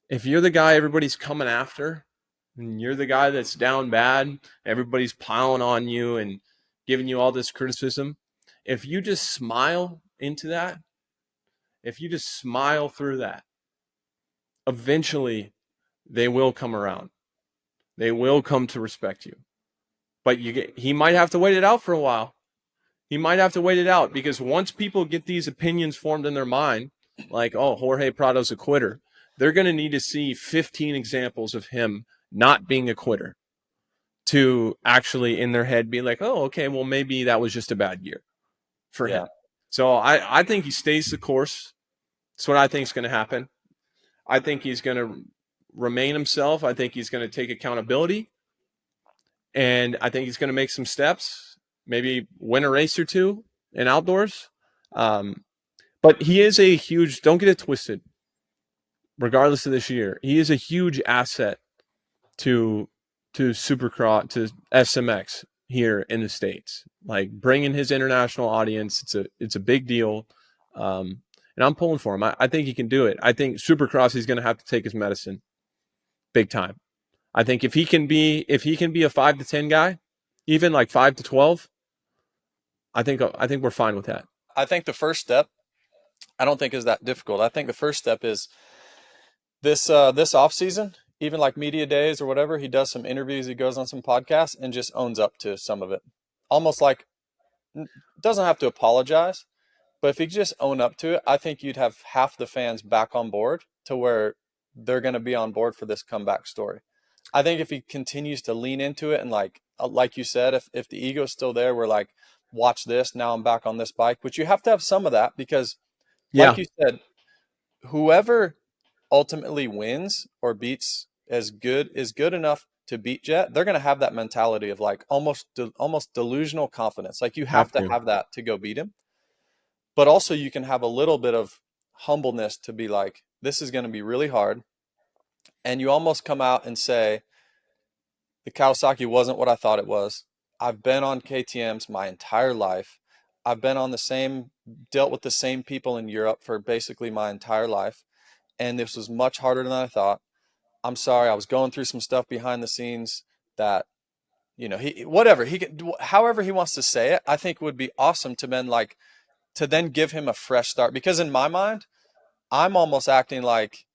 if you're the guy everybody's coming after, and you're the guy that's down bad, everybody's piling on you and giving you all this criticism, if you just smile into that, if you just smile through that, eventually they will come around. They will come to respect you. But he might have to wait it out for a while. He might have to wait it out, because once people get these opinions formed in their mind, like, oh, Jorge Prado's a quitter, they're going to need to see 15 examples of him not being a quitter to actually in their head be like, oh, okay, well, maybe that was just a bad year for him. So I think he stays the course. That's what I think is going to happen. I think he's going to remain himself. I think he's going to take accountability, and I think he's going to make some steps, maybe win a race or two in outdoors. But he is a huge, don't get it twisted, regardless of this year, he is a huge asset to Supercross, to SMX here in the States. Like, bringing his international audience, it's a big deal. And I'm pulling for him. I think he can do it. I think Supercross, he's going to have to take his medicine big time. I think if he can be a 5 to 10 guy, even like 5 to 12, I think we're fine with that. I think the first step, I don't think is that difficult. I think the first step is this off season, even like media days or whatever, he does some interviews, he goes on some podcasts and just owns up to some of it. Almost like, doesn't have to apologize, but if he could just own up to it, I think you'd have half the fans back on board to where they're going to be on board for this comeback story. I think if he continues to lean into it and like you said, if the ego's still there, we're like, watch this, now I'm back on this bike, which you have to have some of that, because like you said, whoever ultimately wins or beats is good enough to beat Jett, they're going to have that mentality of like almost delusional confidence. Like, you have to have that to go beat him. But also you can have a little bit of humbleness to be like, this is going to be really hard. And you almost come out and say, the Kawasaki wasn't what I thought it was. I've been on KTMs my entire life. I've been on dealt with the same people in Europe for basically my entire life. And this was much harder than I thought. I'm sorry. I was going through some stuff behind the scenes that, however he wants to say it, I think would be awesome to then give him a fresh start. Because in my mind, I'm almost acting like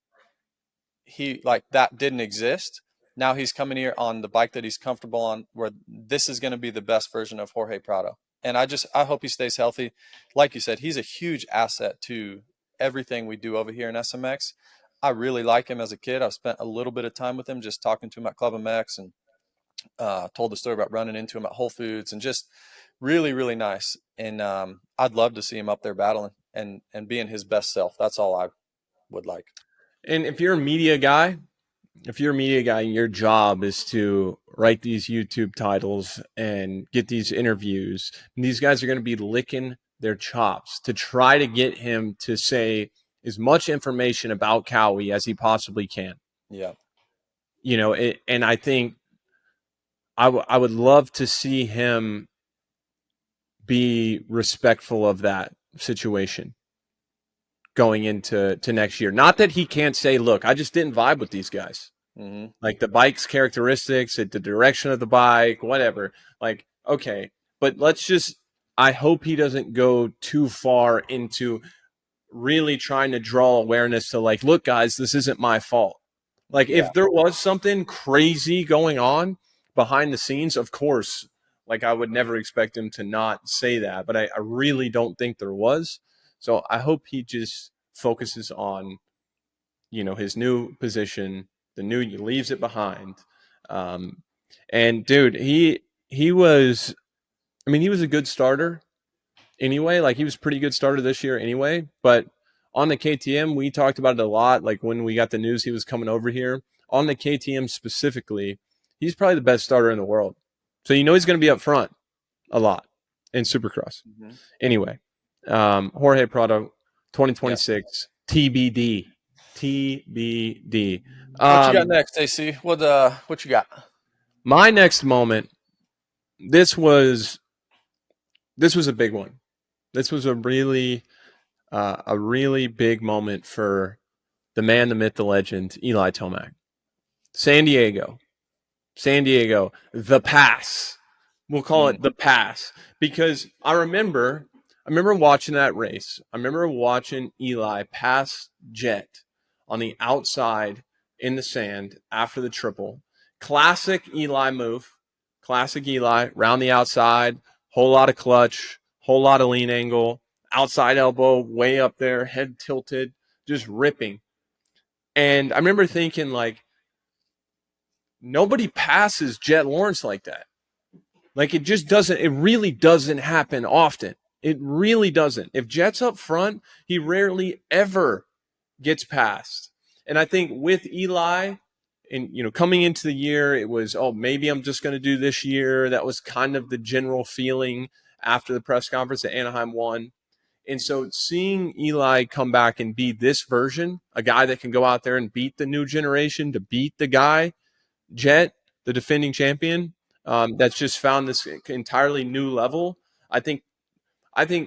that didn't exist. Now he's coming here on the bike that he's comfortable on, where this is going to be the best version of Jorge Prado. And I hope he stays healthy. Like you said, he's a huge asset to everything we do over here in SMX. I really like him as a kid. I've spent a little bit of time with him, just talking to him at Club MX, and told the story about running into him at Whole Foods, and just really, really nice. And I'd love to see him up there battling and being his best self. That's all I would like. And if you're a media guy, your job is to write these YouTube titles and get these interviews. And these guys are going to be licking their chops to try to get him to say as much information about Cowie as he possibly can. Yeah. And I think I would love to see him be respectful of that situation going into next year. Not that he can't say, look, I just didn't vibe with these guys. Mm-hmm. Like the bike's characteristics, the direction of the bike, whatever. Like, okay, but I hope he doesn't go too far into really trying to draw awareness to like, look, guys, this isn't my fault. Like if there was something crazy going on behind the scenes, of course, like I would never expect him to not say that, but I really don't think there was. So I hope he just focuses on, his new position, he leaves it behind. And dude, he was a good starter anyway. Like he was a pretty good starter this year anyway, but on the KTM, we talked about it a lot. Like when we got the news he was coming over here on the KTM specifically, he's probably the best starter in the world. So, he's going to be up front a lot in Supercross. Mm-hmm. Anyway, Jorge Prado, 2026, TBD. TBD. What you got next, AC? What you got? My next moment, this was a big one. This was a really big moment for the man, the myth, the legend, Eli Tomac. San Diego, the pass. We'll call it the pass, because I remember watching that race. I remember watching Eli pass Jett on the outside in the sand after the triple. Classic Eli move. Classic Eli, round the outside, whole lot of clutch, whole lot of lean angle, outside elbow, way up there, head tilted, just ripping. And I remember thinking, like, nobody passes Jett Lawrence like that. Like, it really doesn't happen often. It really doesn't. If Jett's up front, he rarely ever gets passed. And I think with Eli, and coming into the year, it was, maybe I'm just going to do this year. That was kind of the general feeling after the press conference that Anaheim won. And so seeing Eli come back and be this version, a guy that can go out there and beat the new generation, to beat the guy, Jett, the defending champion, that's just found this entirely new level. I think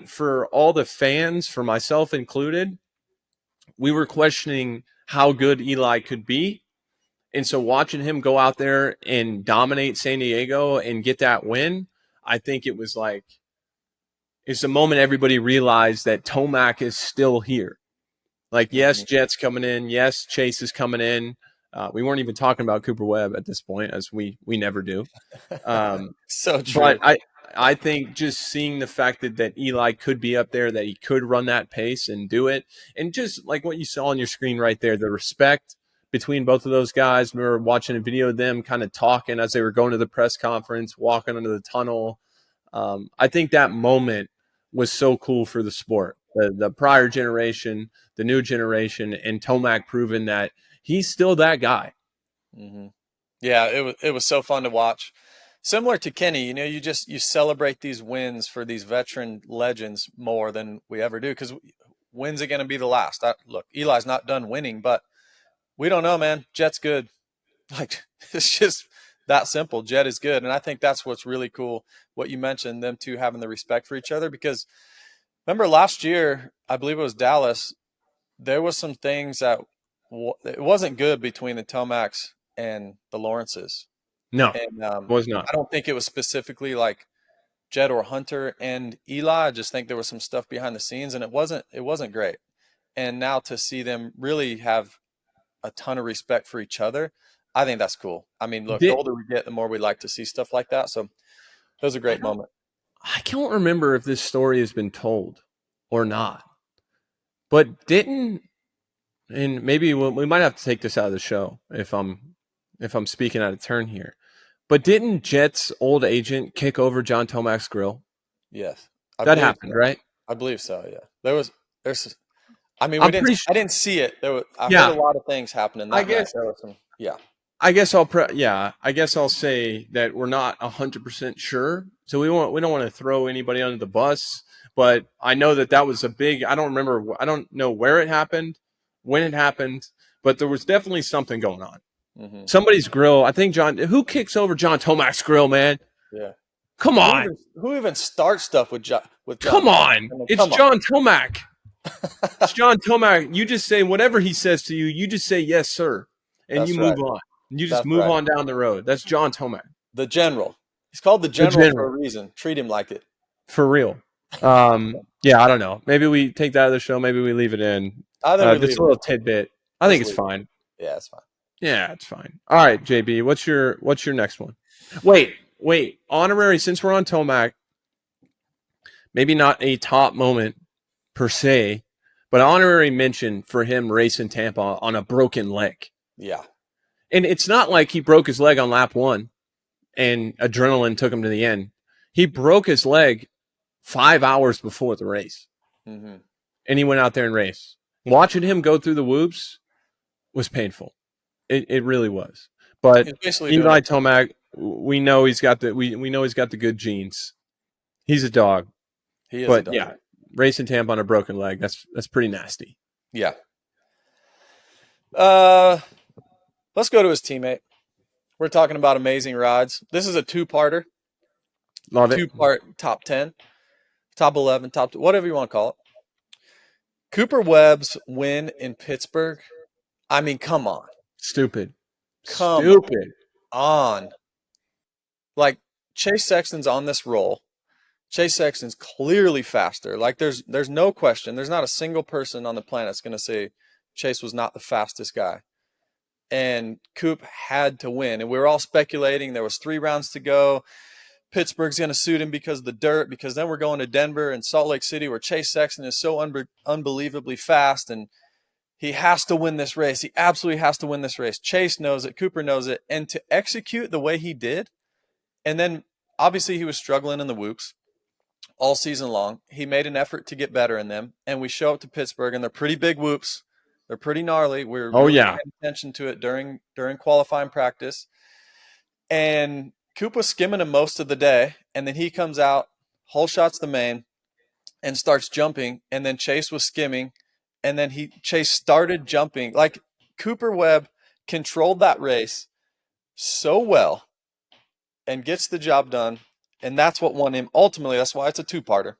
for all the fans, for myself included, we were questioning how good Eli could be. And so watching him go out there and dominate San Diego and get that win, I think it was like, it's the moment everybody realized that Tomac is still here. Like, yes, Jett's coming in. Yes, Chase is coming in. We weren't even talking about Cooper Webb at this point, as we never do. So true. But I think just seeing the fact that Eli could be up there, that he could run that pace and do it, and just like what you saw on your screen right there, the respect between both of those guys. I remember watching a video of them kind of talking as they were going to the press conference, walking under the tunnel. I think that moment was so cool for the sport. The prior generation, the new generation, and Tomac proving that he's still that guy. Mm-hmm. Yeah, it was so fun to watch. Similar to Kenny, you celebrate these wins for these veteran legends more than we ever do, because when's it going to be the last? Look, Eli's not done winning, but we don't know, man. Jett's good. Like, it's just that simple. Jett is good. And I think that's what's really cool, what you mentioned, them two having the respect for each other. Because remember last year, I believe it was Dallas, there was some things that it wasn't good between the Tomacs and the Lawrences. No, and was not. I don't think it was specifically like Jett or Hunter and Eli. I just think there was some stuff behind the scenes, and it wasn't great. And now to see them really have a ton of respect for each other, I think that's cool. I mean, look, the older we get, the more we like to see stuff like that. So it was a great moment. I can't remember if this story has been told or not, but and maybe we might have to take this out of the show if I'm speaking out of turn here, but didn't Jett's old agent kick over John Tomac's grill? Yes. That happened, so. Right? I believe so, yeah. I mean, I didn't see it. I heard a lot of things happening. I guess there was some, I guess I'll say that we're not 100% sure. So we don't want to throw anybody under the bus, but I know that was a big, I don't know where it happened, when it happened, but there was definitely something going on. Mm-hmm. Somebody's grill. I think who kicks over John Tomac's grill, man? Yeah. Come on. Who even starts stuff with John? Come on. It's John Tomac. It's John Tomac. You just say whatever he says to you. You just say, yes, sir. And you move on. You just move on down the road. That's John Tomac. The general. He's called the general for a reason. Treat him like it. For real. Yeah, I don't know. Maybe we take that out of the show. Maybe we leave it in. This little tidbit. I think it's fine. Yeah, it's fine. Yeah, it's fine. All right, JB, what's your next one? Wait. Honorary, since we're on Tomac, maybe not a top moment per se, but honorary mention for him racing Tampa on a broken leg. Yeah. And it's not like he broke his leg on lap 1 and adrenaline took him to the end. He broke his leg 5 hours before the race. Mm-hmm. And he went out there and raced. Watching him go through the whoops was painful. It really was. But Eli Tomac, we know he's got the good genes. He's a dog. He is a dog. Yeah, racing Tampa on a broken leg, that's pretty nasty. Yeah. Let's go to his teammate. We're talking about amazing rides. This is a two-parter. Love it. Two-part top 10, top 11, whatever you want to call it. Cooper Webb's win in Pittsburgh. I mean, come on. Stupid. Like, Chase Sexton's on this roll. Chase Sexton's clearly faster. Like, there's no question. There's not a single person on the planet that's going to say Chase was not the fastest guy. And Coop had to win. And we were all speculating. There was 3 rounds to go. Pittsburgh's going to suit him because of the dirt, because then we're going to Denver and Salt Lake City where Chase Sexton is so unbelievably fast, and he has to win this race. He absolutely has to win this race. Chase knows it. Cooper knows it. And to execute the way he did, and then obviously he was struggling in the whoops all season long. He made an effort to get better in them, and we show up to Pittsburgh, and they're pretty big whoops. They're pretty gnarly. We're paying attention to it during qualifying practice. And Coop was skimming him most of the day, and then he comes out, whole shots the main, and starts jumping, and then Chase was skimming, and then Chase started jumping. Like, Cooper Webb controlled that race so well and gets the job done, and that's what won him. Ultimately, that's why it's a two-parter.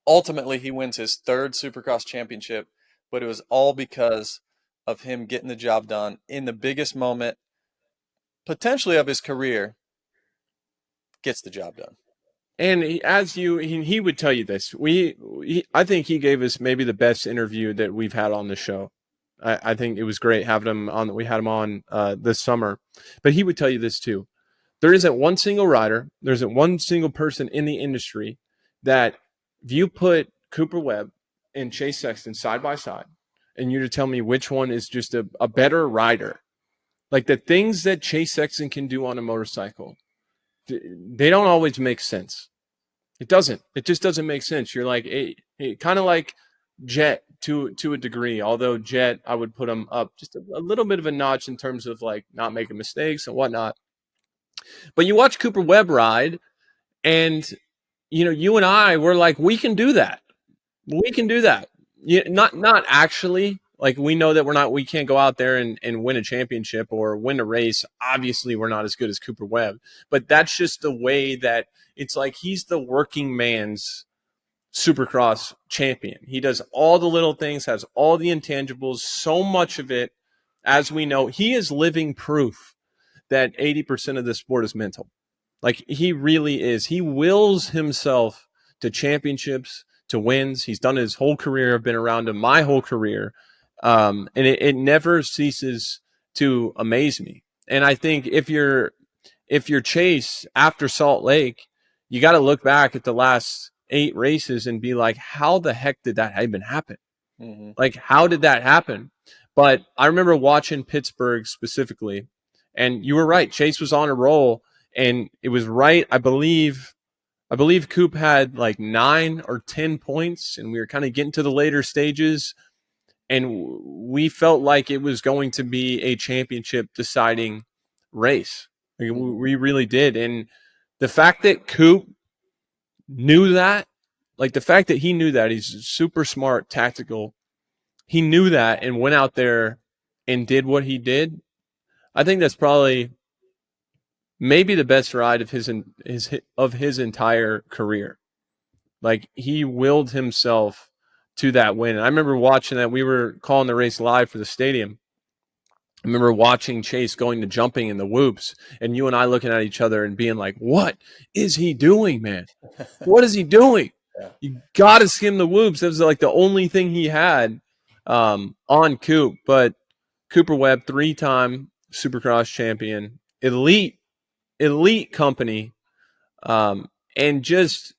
Ultimately, he wins his 3rd Supercross championship, but it was all because of him getting the job done in the biggest moment, potentially of his career. Gets the job done. And he would tell you this. I think he gave us maybe the best interview that we've had on the show. I think it was great having him on. We had him on this summer, but he would tell you this too. There isn't one single rider, there isn't one single person in the industry that if you put Cooper Webb and Chase Sexton side by side, and you to tell me which one is just a better rider, like the things that Chase Sexton can do on a motorcycle, they don't always make sense. It doesn't. It just doesn't make sense. You're like, kind of like Jett to a degree, although Jett, I would put him up just a little bit of a notch in terms of like not making mistakes and whatnot. But you watch Cooper Webb ride, and you and I were like, we can do that. We can do that. Yeah, not actually. Like, we know that we can't go out there and win a championship or win a race. Obviously, we're not as good as Cooper Webb, but that's just the way that it's like he's the working man's Supercross champion. He does all the little things, has all the intangibles, so much of it, as we know. He is living proof that 80% of the sport is mental. Like, he really is. He wills himself to championships, to wins. He's done his whole career. I've been around him my whole career. And it never ceases to amaze me. And I think if you're Chase after Salt Lake, you got to look back at the last 8 races and be like, how the heck did that even happen? Mm-hmm. Like, how did that happen? But I remember watching Pittsburgh specifically, and you were right. Chase was on a roll, and it was right. I believe Coop had like 9 or 10 points, and we were kind of getting to the later stages. And we felt like it was going to be a championship deciding race. Like, we really did. And the fact that Coop knew that, like the fact that he knew that, he's super smart, tactical. He knew that and went out there and did what he did. I think that's probably maybe the best ride of his entire career. Like, he willed himself to that win. And I remember watching that. We were calling the race live for the stadium. I remember watching Chase going to jumping in the whoops, and you and I looking at each other and being like, what is he doing, man? What is he doing? Yeah. You got to skim the whoops. That was like the only thing he had on Coop. But Cooper Webb, 3-time Supercross champion, elite company, and just,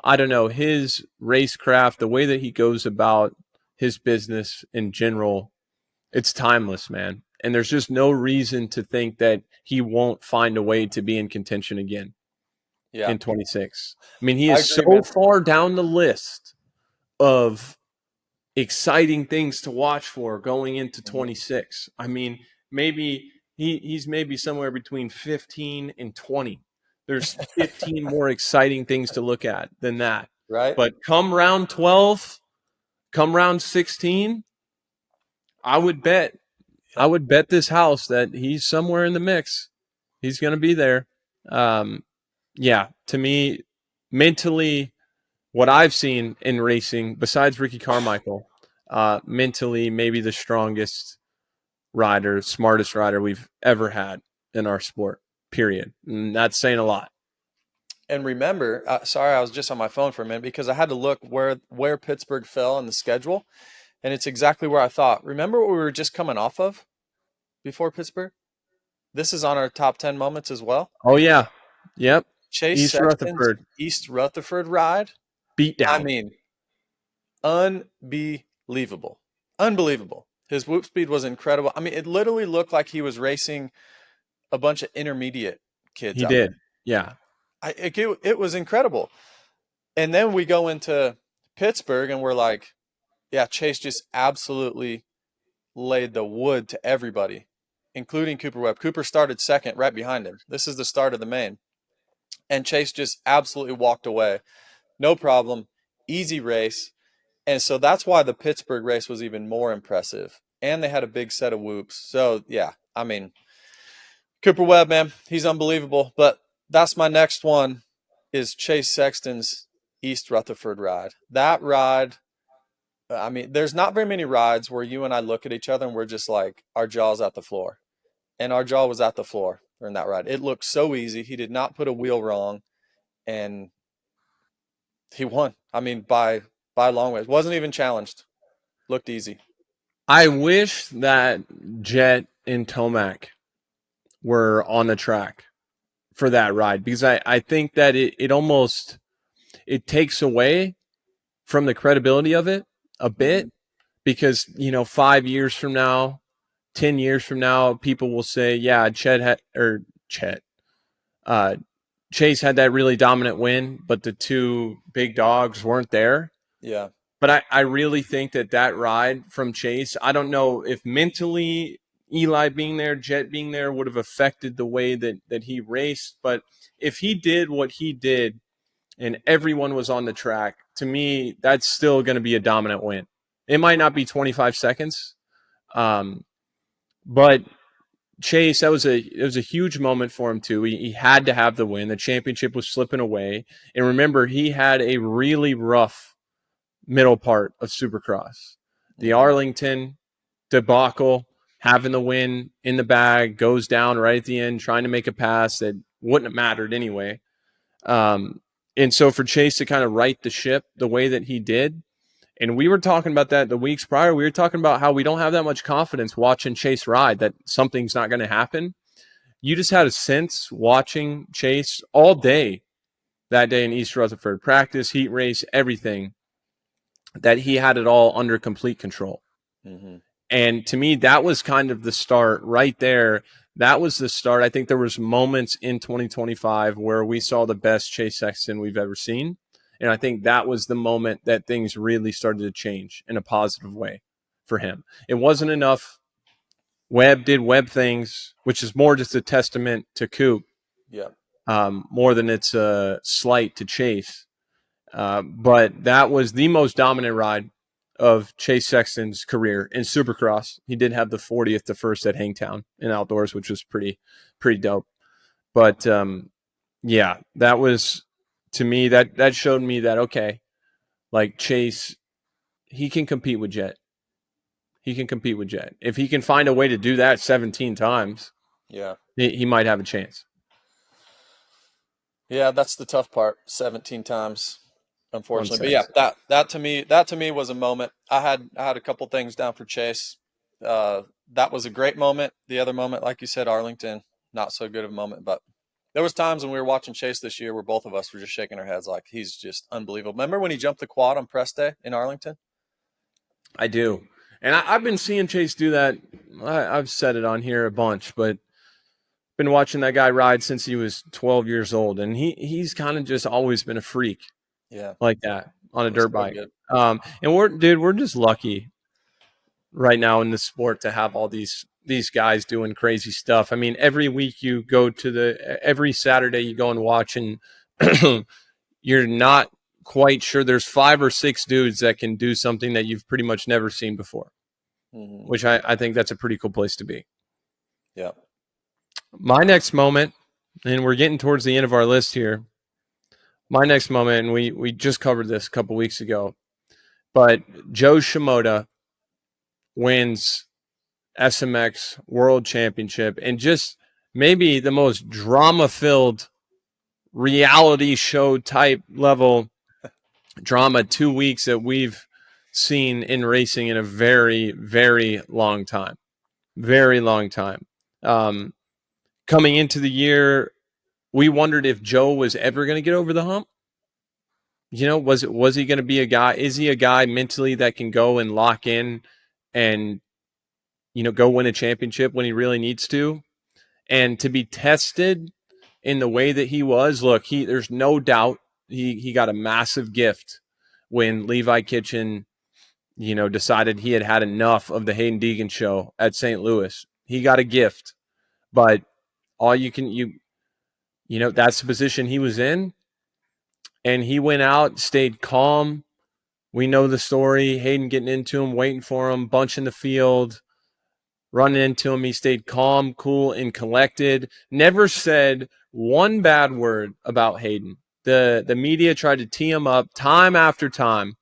I don't know, his racecraft, the way that he goes about his business in general, it's timeless, man. And there's just no reason to think that he won't find a way to be in contention again in 26. I mean, he is so far down the list of exciting things to watch for going into 26. I mean, maybe he's maybe somewhere between 15 and 20. There's 15 more exciting things to look at than that. Right. But come round 12, come round 16, I would bet this house that he's somewhere in the mix. He's going to be there. Yeah, to me, mentally, what I've seen in racing, besides Ricky Carmichael, mentally maybe the strongest rider, smartest rider we've ever had in our sport, period. And that's saying a lot. And remember, sorry, I was just on my phone for a minute because I had to look where Pittsburgh fell in the schedule, and it's exactly where I thought. Remember what we were just coming off of before Pittsburgh? This is on our top 10 moments as well. Oh, yeah. Yep. Chase East Sexton's Rutherford. East Rutherford ride. Beat down. I mean, unbelievable. Unbelievable. His whoop speed was incredible. I mean, it literally looked like he was racing a bunch of intermediate kids. He did. Yeah. It was incredible. And then we go into Pittsburgh and we're like, yeah, Chase just absolutely laid the wood to everybody, including Cooper Webb. Cooper started second right behind him. This is the start of the main. And Chase just absolutely walked away. No problem. Easy race. And so that's why the Pittsburgh race was even more impressive. And they had a big set of whoops. So, yeah, I mean, Cooper Webb, man, he's unbelievable. But that's my next one is Chase Sexton's East Rutherford ride. That ride, I mean, there's not very many rides where you and I look at each other and we're just like, our jaw's at the floor. And our jaw was at the floor during that ride. It looked so easy. He did not put a wheel wrong. And he won. I mean, by a long way. It wasn't even challenged. Looked easy. I wish that Jett and Tomac were on the track for that ride, because I think that it almost takes away from the credibility of it a bit, because 5 years from now, 10 years from now, people will say, yeah, Chase had that really dominant win, but the two big dogs weren't there. Yeah. But I really think that ride from Chase, I don't know if mentally Eli being there, Jett being there would have affected the way that he raced. But if he did what he did and everyone was on the track, to me, that's still going to be a dominant win. It might not be 25 seconds, but Chase, it was a huge moment for him too. He had to have the win. The championship was slipping away, and remember, he had a really rough middle part of Supercross. The Arlington debacle, having the win in the bag, goes down right at the end, trying to make a pass that wouldn't have mattered anyway. And so for Chase to kind of right the ship the way that he did, and we were talking about that the weeks prior, we were talking about how we don't have that much confidence watching Chase ride, that something's not going to happen. You just had a sense watching Chase all day that day in East Rutherford, practice, heat race, everything, that he had it all under complete control. Mm-hmm. And to me, that was kind of the start right there. That was the start. I think there was moments in 2025 where we saw the best Chase Sexton we've ever seen. And I think that was the moment that things really started to change in a positive way for him. It wasn't enough. Webb did Webb things, which is more just a testament to Coop. Yeah. More than it's a slight to Chase. But that was the most dominant ride of Chase Sexton's career in Supercross. He did have the 40th to first at Hangtown in outdoors, which was pretty dope. But yeah, that was, to me, that showed me that, okay, like Chase, he can compete with Jett. He can compete with Jett. If he can find a way to do that 17 times, yeah, he might have a chance. Yeah, that's the tough part. 17 times. Unfortunately, but yeah, that to me was a moment. I had a couple things down for Chase. That was a great moment. The other moment, like you said, Arlington, not so good of a moment. But there was times when we were watching Chase this year where both of us were just shaking our heads like he's just unbelievable. Remember when he jumped the quad on press day in Arlington? I do, and I've been seeing Chase do that. I've said it on here a bunch, but been watching that guy ride since he was 12 years old, and he's kind of just always been a freak. Yeah, like that on a dirt bike. Good. And we're just lucky right now in the sport to have all these guys doing crazy stuff. I mean, every week you go to every Saturday you go and watch, and you're not quite sure. There's 5 or 6 dudes that can do something that you've pretty much never seen before, which I think that's a pretty cool place to be. Yeah. My next moment, and we're getting towards the end of our list here. My next moment, and we just covered this a couple weeks ago, but Joe Shimoda wins SMX World Championship, and just maybe the most drama-filled reality show type level drama 2 weeks that we've seen in racing in a very, very long time. Very long time. Coming into the year, we wondered if Joe was ever going to get over the hump. You know, was he going to be a guy? Is he a guy mentally that can go and lock in and, you know, go win a championship when he really needs to? And to be tested in the way that he was, look, there's no doubt he got a massive gift when Levi Kitchen, you know, decided he had enough of the Hayden Deegan show at St. Louis. He got a gift, but all you know, that's the position he was in. And he went out, stayed calm. We know the story. Hayden getting into him, waiting for him, bunch in the field, running into him. He stayed calm, cool, and collected. Never said one bad word about Hayden. The media tried to tee him up time after time.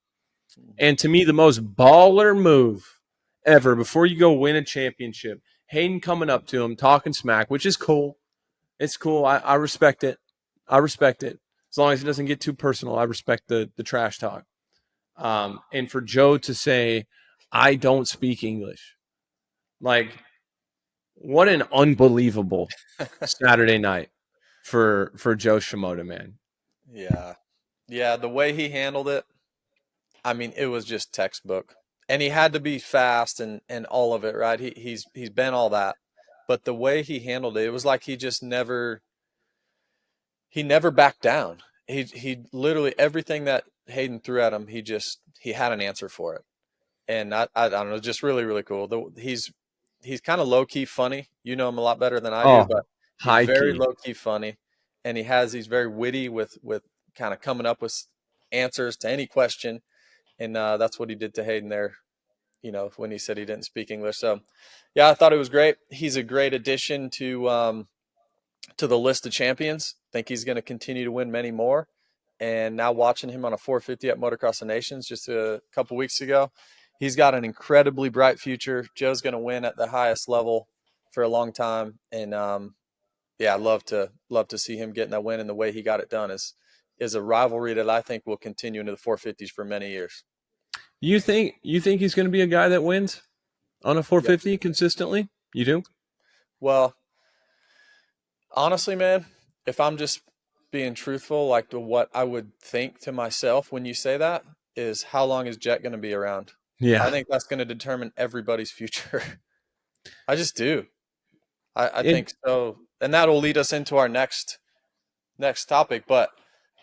And to me, the most baller move ever, before you go win a championship, Hayden coming up to him, talking smack, which is cool. It's cool. I respect it. I respect it. As long as it doesn't get too personal, I respect the trash talk. And for Joe to say, I don't speak English. Like, what an unbelievable Saturday night for Joe Shimoda, man. Yeah. Yeah, the way he handled it, I mean, it was just textbook. And he had to be fast and all of it, right? He's been all that. But the way he handled it, it was like he just never backed down. He literally, everything that Hayden threw at him, he had an answer for it. And I don't know, just really, really cool. He's kind of low key funny. You know him a lot better than I do, but he's very low key funny. And he's very witty with kind of coming up with answers to any question. And that's what he did to Hayden there when he said he didn't speak English. So, yeah, I thought it was great. He's a great addition to the list of champions. I think he's going to continue to win many more. And now watching him on a 450 at Motocross of Nations just a couple weeks ago, he's got an incredibly bright future. Joe's going to win at the highest level for a long time. And yeah, I'd love to see him getting that win. And the way he got it done is a rivalry that I think will continue into the 450s for many years. You think he's going to be a guy that wins on a 450 consistently? You do? Well, honestly, man, if I'm just being truthful, like to what I would think to myself when you say that is, how long is Jett going to be around? Yeah. I think that's going to determine everybody's future. I just do. I think so. And that'll lead us into our next topic. But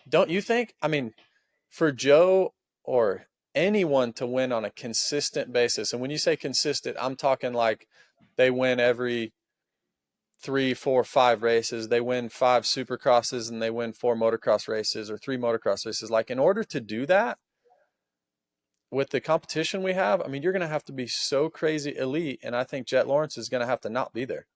don't you think, I mean, for Joe or anyone to win on a consistent basis, and when you say consistent, I'm talking like they win every 3, 4, 5 races, they win 5 supercrosses, and they win 4 motocross races or 3 motocross races. Like, in order to do that with the competition we have, I mean, you're going to have to be so crazy elite. And I think Jett Lawrence is going to have to not be there.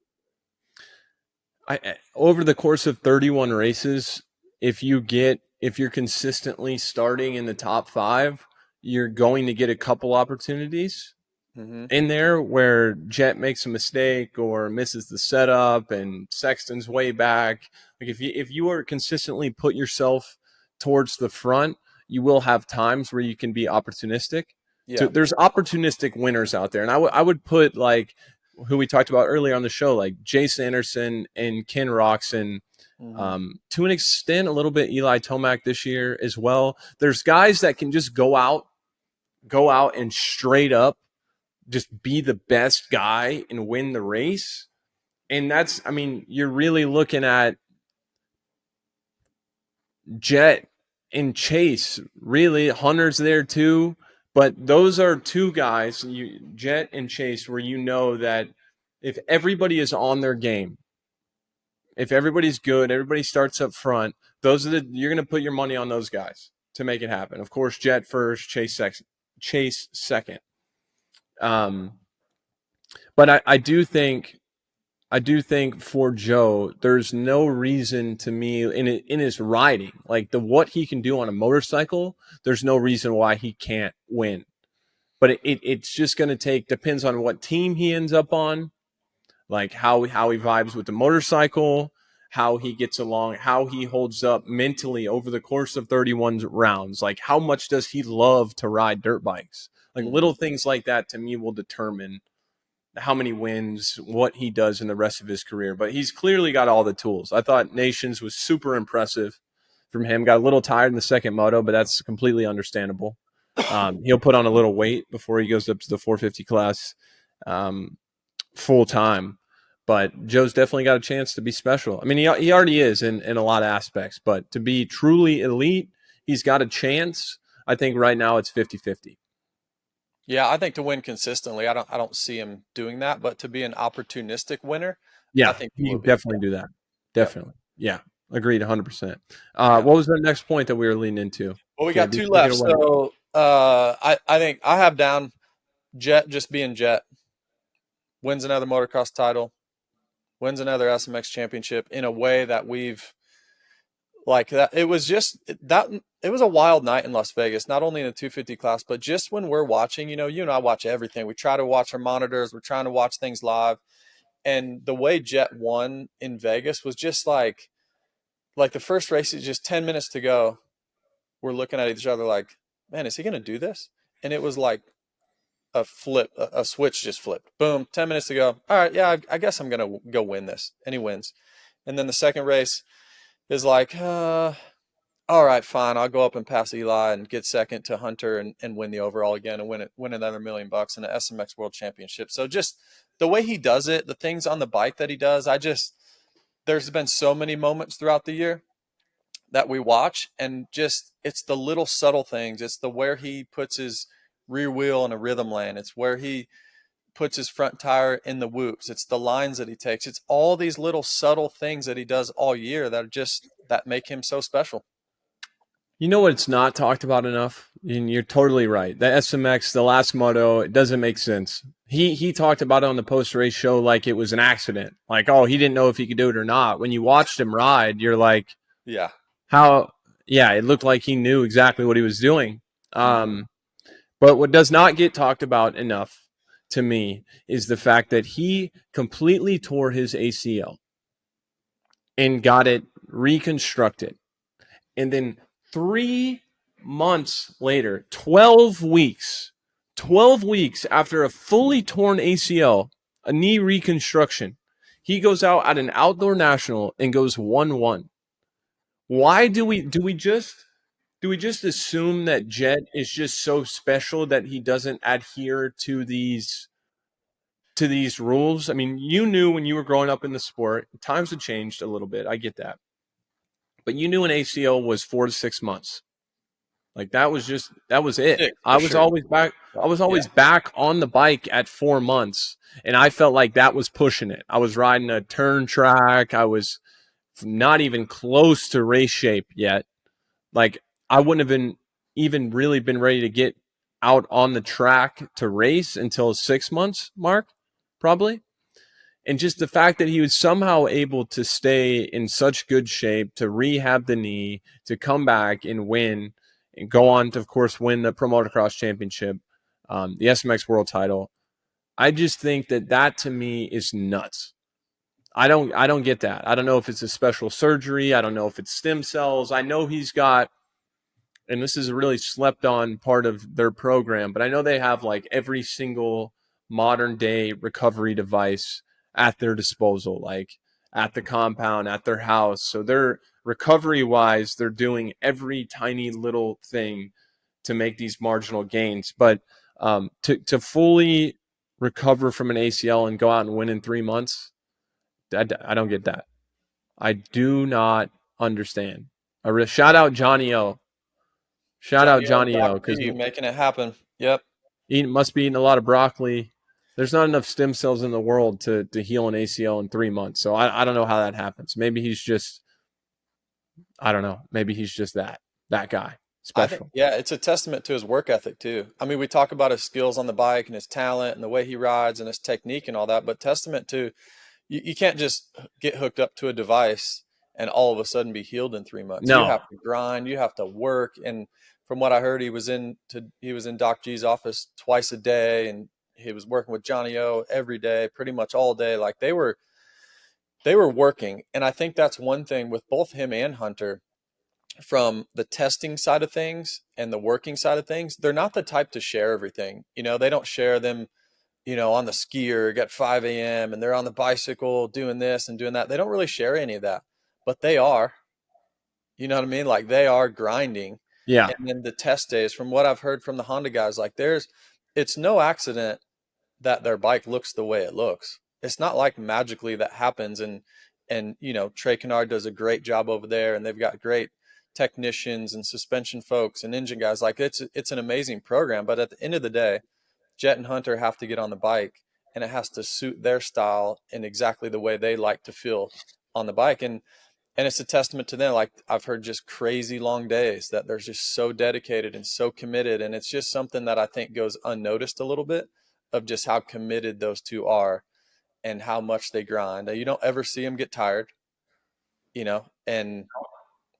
Over the course of 31 races, if you're consistently starting in the top 5, you're going to get a couple opportunities in there where Jett makes a mistake or misses the setup and Sexton's way back. Like, if you are consistently put yourself towards the front, you will have times where you can be opportunistic. Yeah. So there's opportunistic winners out there. And I would put, like, who we talked about earlier on the show, like Jace Anderson and Ken Roczen, to an extent, a little bit Eli Tomac this year as well. There's guys that can just go out and straight up just be the best guy and win the race. And that's, I mean, you're really looking at Jett and Chase, really. Hunter's there too. But those are 2 guys, Jett and Chase, where you know that if everybody is on their game, if everybody's good, everybody starts up front, you're going to put your money on those guys to make it happen. Of course, Jett first, Chase second. But I do think for Joe, there's no reason to me in his riding, like what he can do on a motorcycle, there's no reason why he can't win. But it's just going to depends on what team he ends up on, like how he vibes with the motorcycle, how he gets along, how he holds up mentally over the course of 31 rounds. Like, how much does he love to ride dirt bikes? Like, little things like that to me will determine how many wins, what he does in the rest of his career. But he's clearly got all the tools. I thought Nations was super impressive from him. Got a little tired in the second moto, but that's completely understandable. He'll put on a little weight before he goes up to the 450 class full time. But Joe's definitely got a chance to be special. I mean, he already is in a lot of aspects, but to be truly elite, he's got a chance. I think right now it's 50-50. Yeah, I think to win consistently, I don't see him doing that. But to be an opportunistic winner, yeah, I think he definitely do that. Definitely, yeah, agreed, 100%. What was the next point that we were leaning into? Well, we got 2 left. So I think I have down Jett just being Jett. Wins another motocross title, wins another SMX championship in a way that we've like that. It was just that it was a wild night in Las Vegas, not only in the 250 class, but just when we're watching, you and I watch everything. We try to watch our monitors. We're trying to watch things live. And the way Jett won in Vegas was just like the first race is just 10 minutes to go. We're looking at each other like, man, is he going to do this? And it was like a flip, a switch just flipped. Boom, 10 minutes to go. All right, yeah, I guess I'm going to go win this. And he wins. And then the second race is like, all right, fine. I'll go up and pass Eli and get second to Hunter and win the overall again and win another $1 million in the SMX World Championship. So just the way he does it, the things on the bike that he does, there's been so many moments throughout the year that we watch, and just it's the little subtle things. It's the where he puts his rear wheel in a rhythm lane. It's where he puts his front tire in the whoops. It's the lines that he takes. It's all these little subtle things that he does all year that make him so special. You know what's not talked about enough? And you're totally right. The SMX, the last moto, it doesn't make sense. He talked about it on the post-race show like it was an accident. Like, oh, he didn't know if he could do it or not. When you watched him ride, you're like, Yeah. how? Yeah, it looked like he knew exactly what he was doing. Mhm. But what does not get talked about enough to me is the fact that he completely tore his ACL and got it reconstructed. And then 3 months later, 12 weeks after a fully torn ACL, a knee reconstruction, he goes out at an outdoor national and goes 1-1. Why do we just assume that Jett is just so special that he doesn't adhere to these rules? I mean, you knew when you were growing up in the sport, times have changed a little bit. I get that. But you knew an ACL was 4 to 6 months. Like that was it. 6 I for was sure. always back. I was always Yeah. back on the bike at 4 months, and I felt like that was pushing it. I was riding a turn track. I was not even close to race shape yet. Like I wouldn't have been even really been ready to get out on the track to race until 6 months mark, probably. And just the fact that he was somehow able to stay in such good shape, to rehab the knee, to come back and win, and go on to, of course, win the Pro Motocross Championship, the SMX World Title. I just think that to me is nuts. I don't get that. I don't know if it's a special surgery. I don't know if it's stem cells. I know he's got, and this is a really slept on part of their program, but I know they have like every single modern day recovery device at their disposal, like at the compound, at their house. So they're recovery wise, they're doing every tiny little thing to make these marginal gains. But to fully recover from an ACL and go out and win in 3 months, I don't get that. I do not understand. Shout out Johnny O. Shout out Johnny O, Johnny Doc O, because G making it happen. Yep. he must be eating a lot of broccoli. There's not enough stem cells in the world to heal an ACL in 3 months. So I don't know how that happens. Maybe he's just, I don't know. Maybe he's just that guy, I think, special. yeah, it's a testament to his work ethic too. I mean, we talk about his skills on the bike and his talent and the way he rides and his technique and all that, but testament to you can't just get hooked up to a device and all of a sudden be healed in 3 months. You No, have to grind, you have to work. And from what I heard, he was in Doc G's office twice a day, and he was working with Johnny O every day, pretty much all day. Like they were working. And I think that's one thing with both him and Hunter, from the testing side of things and the working side of things, they're not the type to share everything. They don't share them, on the skier at 5 a.m. and they're on the bicycle doing this and doing that. They don't really share any of that, but they are, you know what I mean? Like they are grinding. yeah, And then the test days, from what I've heard from the Honda guys, like it's no accident that their bike looks the way it looks. It's not like magically that happens. And Trey Kennard does a great job over there, and they've got great technicians and suspension folks and engine guys. Like it's an amazing program. But at the end of the day, Jett and Hunter have to get on the bike, and it has to suit their style in exactly the way they like to feel on the bike. And it's a testament to them. Like I've heard just crazy long days that they're just so dedicated and so committed. And it's just something that I think goes unnoticed a little bit, of just how committed those two are and how much they grind. You don't ever see them get tired, and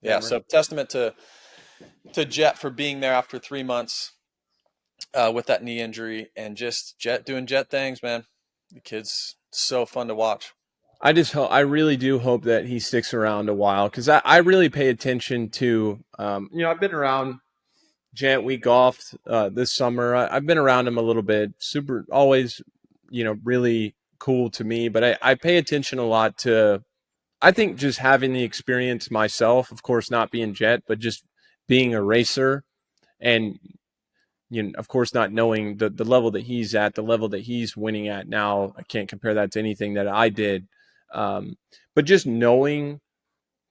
yeah, never. so testament to Jett for being there after 3 months with that knee injury, and just Jett doing Jett things, man. The kid's so fun to watch. I really do hope that he sticks around a while, because I really pay attention to, I've been around Jett. We golfed this summer. I've been around him a little bit. Super, always, really cool to me. But I pay attention a lot to, I think, just having the experience myself, of course, not being Jett, but just being a racer, and of course, not knowing the level that he's at, the level that he's winning at now. I can't compare that to anything that I did. But just knowing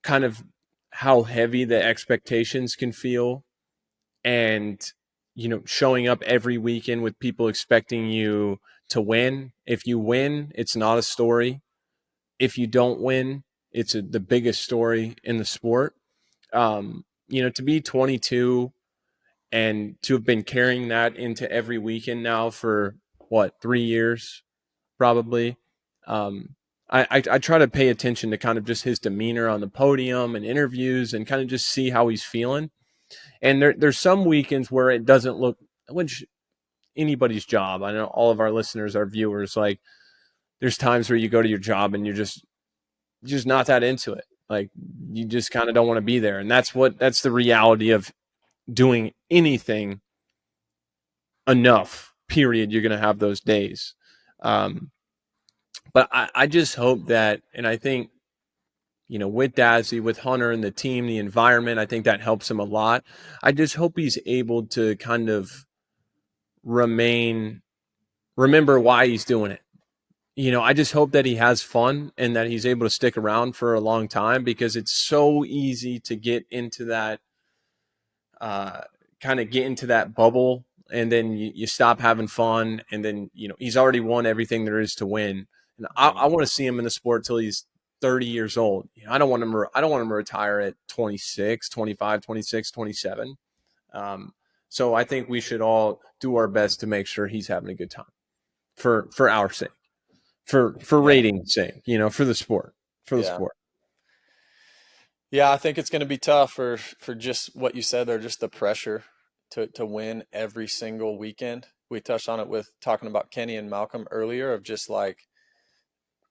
kind of how heavy the expectations can feel, and showing up every weekend with people expecting you to win. If you win, it's not a story. If you don't win, it's the biggest story in the sport. to be 22 and to have been carrying that into every weekend now for 3 years, probably. I try to pay attention to kind of just his demeanor on the podium and interviews and kind of just see how he's feeling. And there's some weekends where it doesn't look, which anybody's job. I know all of our listeners, our viewers, like there's times where you go to your job and you're just not that into it. Like you just kind of don't want to be there. And that's the reality of doing anything enough, period. You're going to have those days. But I just hope that, and I think, with Dazzy, with Hunter and the team, the environment, I think that helps him a lot. I just hope he's able to kind of remember why he's doing it. I just hope that he has fun and that he's able to stick around for a long time, because it's so easy to get into that, get into that bubble, and then you stop having fun, and then, he's already won everything there is to win. And I want to see him in the sport till he's 30 years old. I don't want him to retire at 26, 25, 26, 27. So I think we should all do our best to make sure he's having a good time for our sake, for ratings sake, for the sport, sport. Yeah, I think it's going to be tough for just what you said there, just the pressure to win every single weekend. We touched on it with talking about Kenny and Malcom earlier, of just like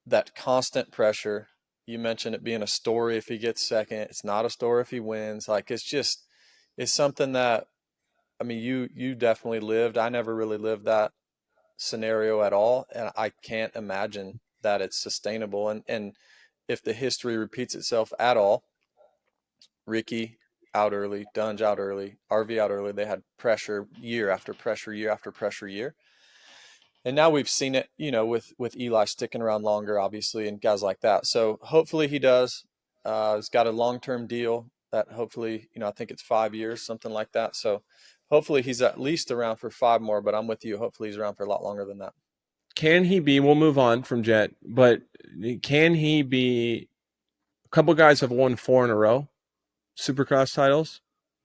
that constant pressure. You mentioned it being a story if he gets second. It's not a story if he wins. Like it's something that, I mean, you definitely lived. I never really lived that scenario at all, and I can't imagine that it's sustainable. And if the history repeats itself at all, Ricky out early, Dunge out early, RV out early. They had pressure year after pressure, year after pressure year. And now we've seen it, with Eli sticking around longer, obviously, and guys like that. So hopefully he does. He's got a long-term deal that hopefully, I think it's 5 years, something like that. So hopefully he's at least around for 5 more, but I'm with you. Hopefully he's around for a lot longer than that. Can he be, we'll move on from Jett, but can he be, a couple guys have won 4 in a row, Supercross titles.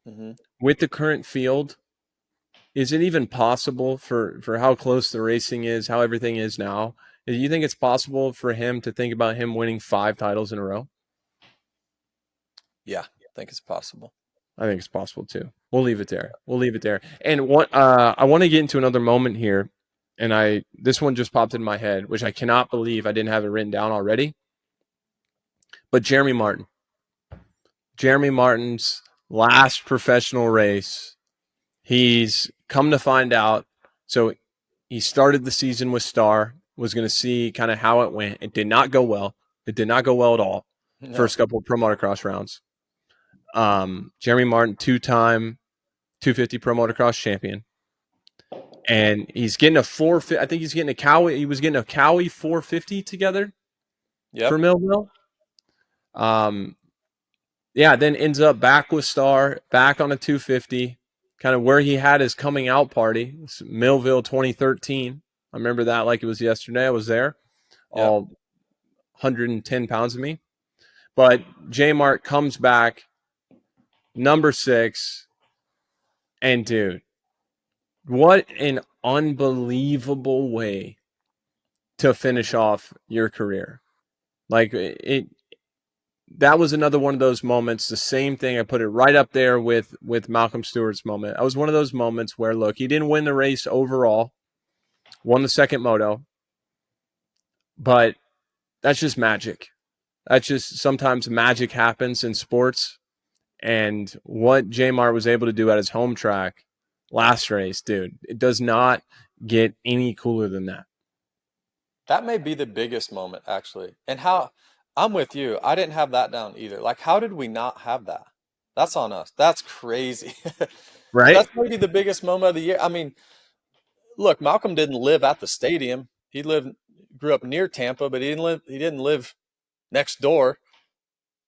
Mm-hmm. With the current field, is it even possible for how close the racing is, how everything is now? Do you think it's possible for him to think about him winning 5 titles in a row? Yeah, I think it's possible. I think it's possible too. We'll leave it there. And I want to get into another moment here, and this one just popped in my head, which I cannot believe I didn't have it written down already. But Jeremy Martin's last professional race, he's come to find out. So he started the season with Star, was going to see kind of how it went. It did not go well. It did not go well at all. No. First couple of pro motocross rounds. Jeremy Martin, 2-time 250 pro motocross champion. And he's getting a 450. I think he's getting a Cowie. He was getting a Cowie 450 together for Millville. Then ends up back with Star, back on a 250, kind of where he had his coming out party. It's Millville 2013. I remember that like it was yesterday. I was there, all 110 pounds of me. But J-Mart comes back, number 6, and dude, what an unbelievable way to finish off your career. Like that was another one of those moments. The same thing. I put it right up there with Malcolm Stewart's moment. That was one of those moments where, look, he didn't win the race overall, won the second moto, but that's just magic. That's just sometimes magic happens in sports. And what J-Mart was able to do at his home track last race, dude, it does not get any cooler than that. That may be the biggest moment, actually. And how I'm with you. I didn't have that down either. Like, how did we not have that? That's on us. That's crazy. Right? That's maybe the biggest moment of the year. I mean, look, Malcolm didn't live at the stadium. He grew up near Tampa, but he didn't live next door.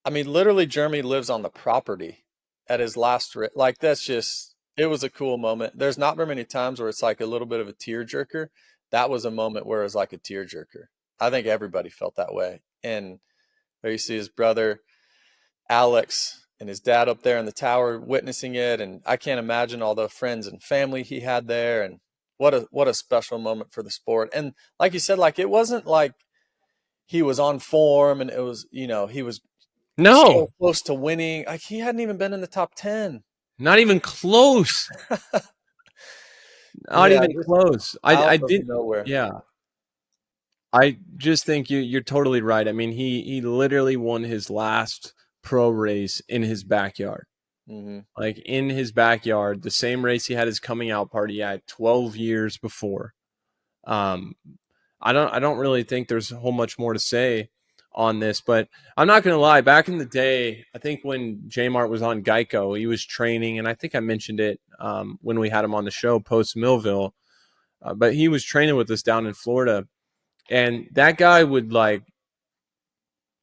I mean, literally, Jeremy lives on the property at his last race. Like, it was a cool moment. There's not very many times where it's like a little bit of a tearjerker. That was a moment where it was like a tearjerker. I think everybody felt that way. And there you see his brother, Alex, and his dad up there in the tower witnessing it. And I can't imagine all the friends and family he had there. And what a special moment for the sport. And like you said, like, it wasn't like he was on form and it was, he was so close to winning. Like, he hadn't even been in the top 10. Not even close. Not even close. I did nowhere. Yeah. I just think you're totally right. I mean, he literally won his last pro race in his backyard. Mm-hmm. Like, in his backyard, the same race he had his coming out party at 12 years before. I don't really think there's a whole much more to say on this, but I'm not going to lie. Back in the day, I think when J-Mart was on Geico, he was training, and I think I mentioned it when we had him on the show post Millville, but he was training with us down in Florida, and that guy would, like,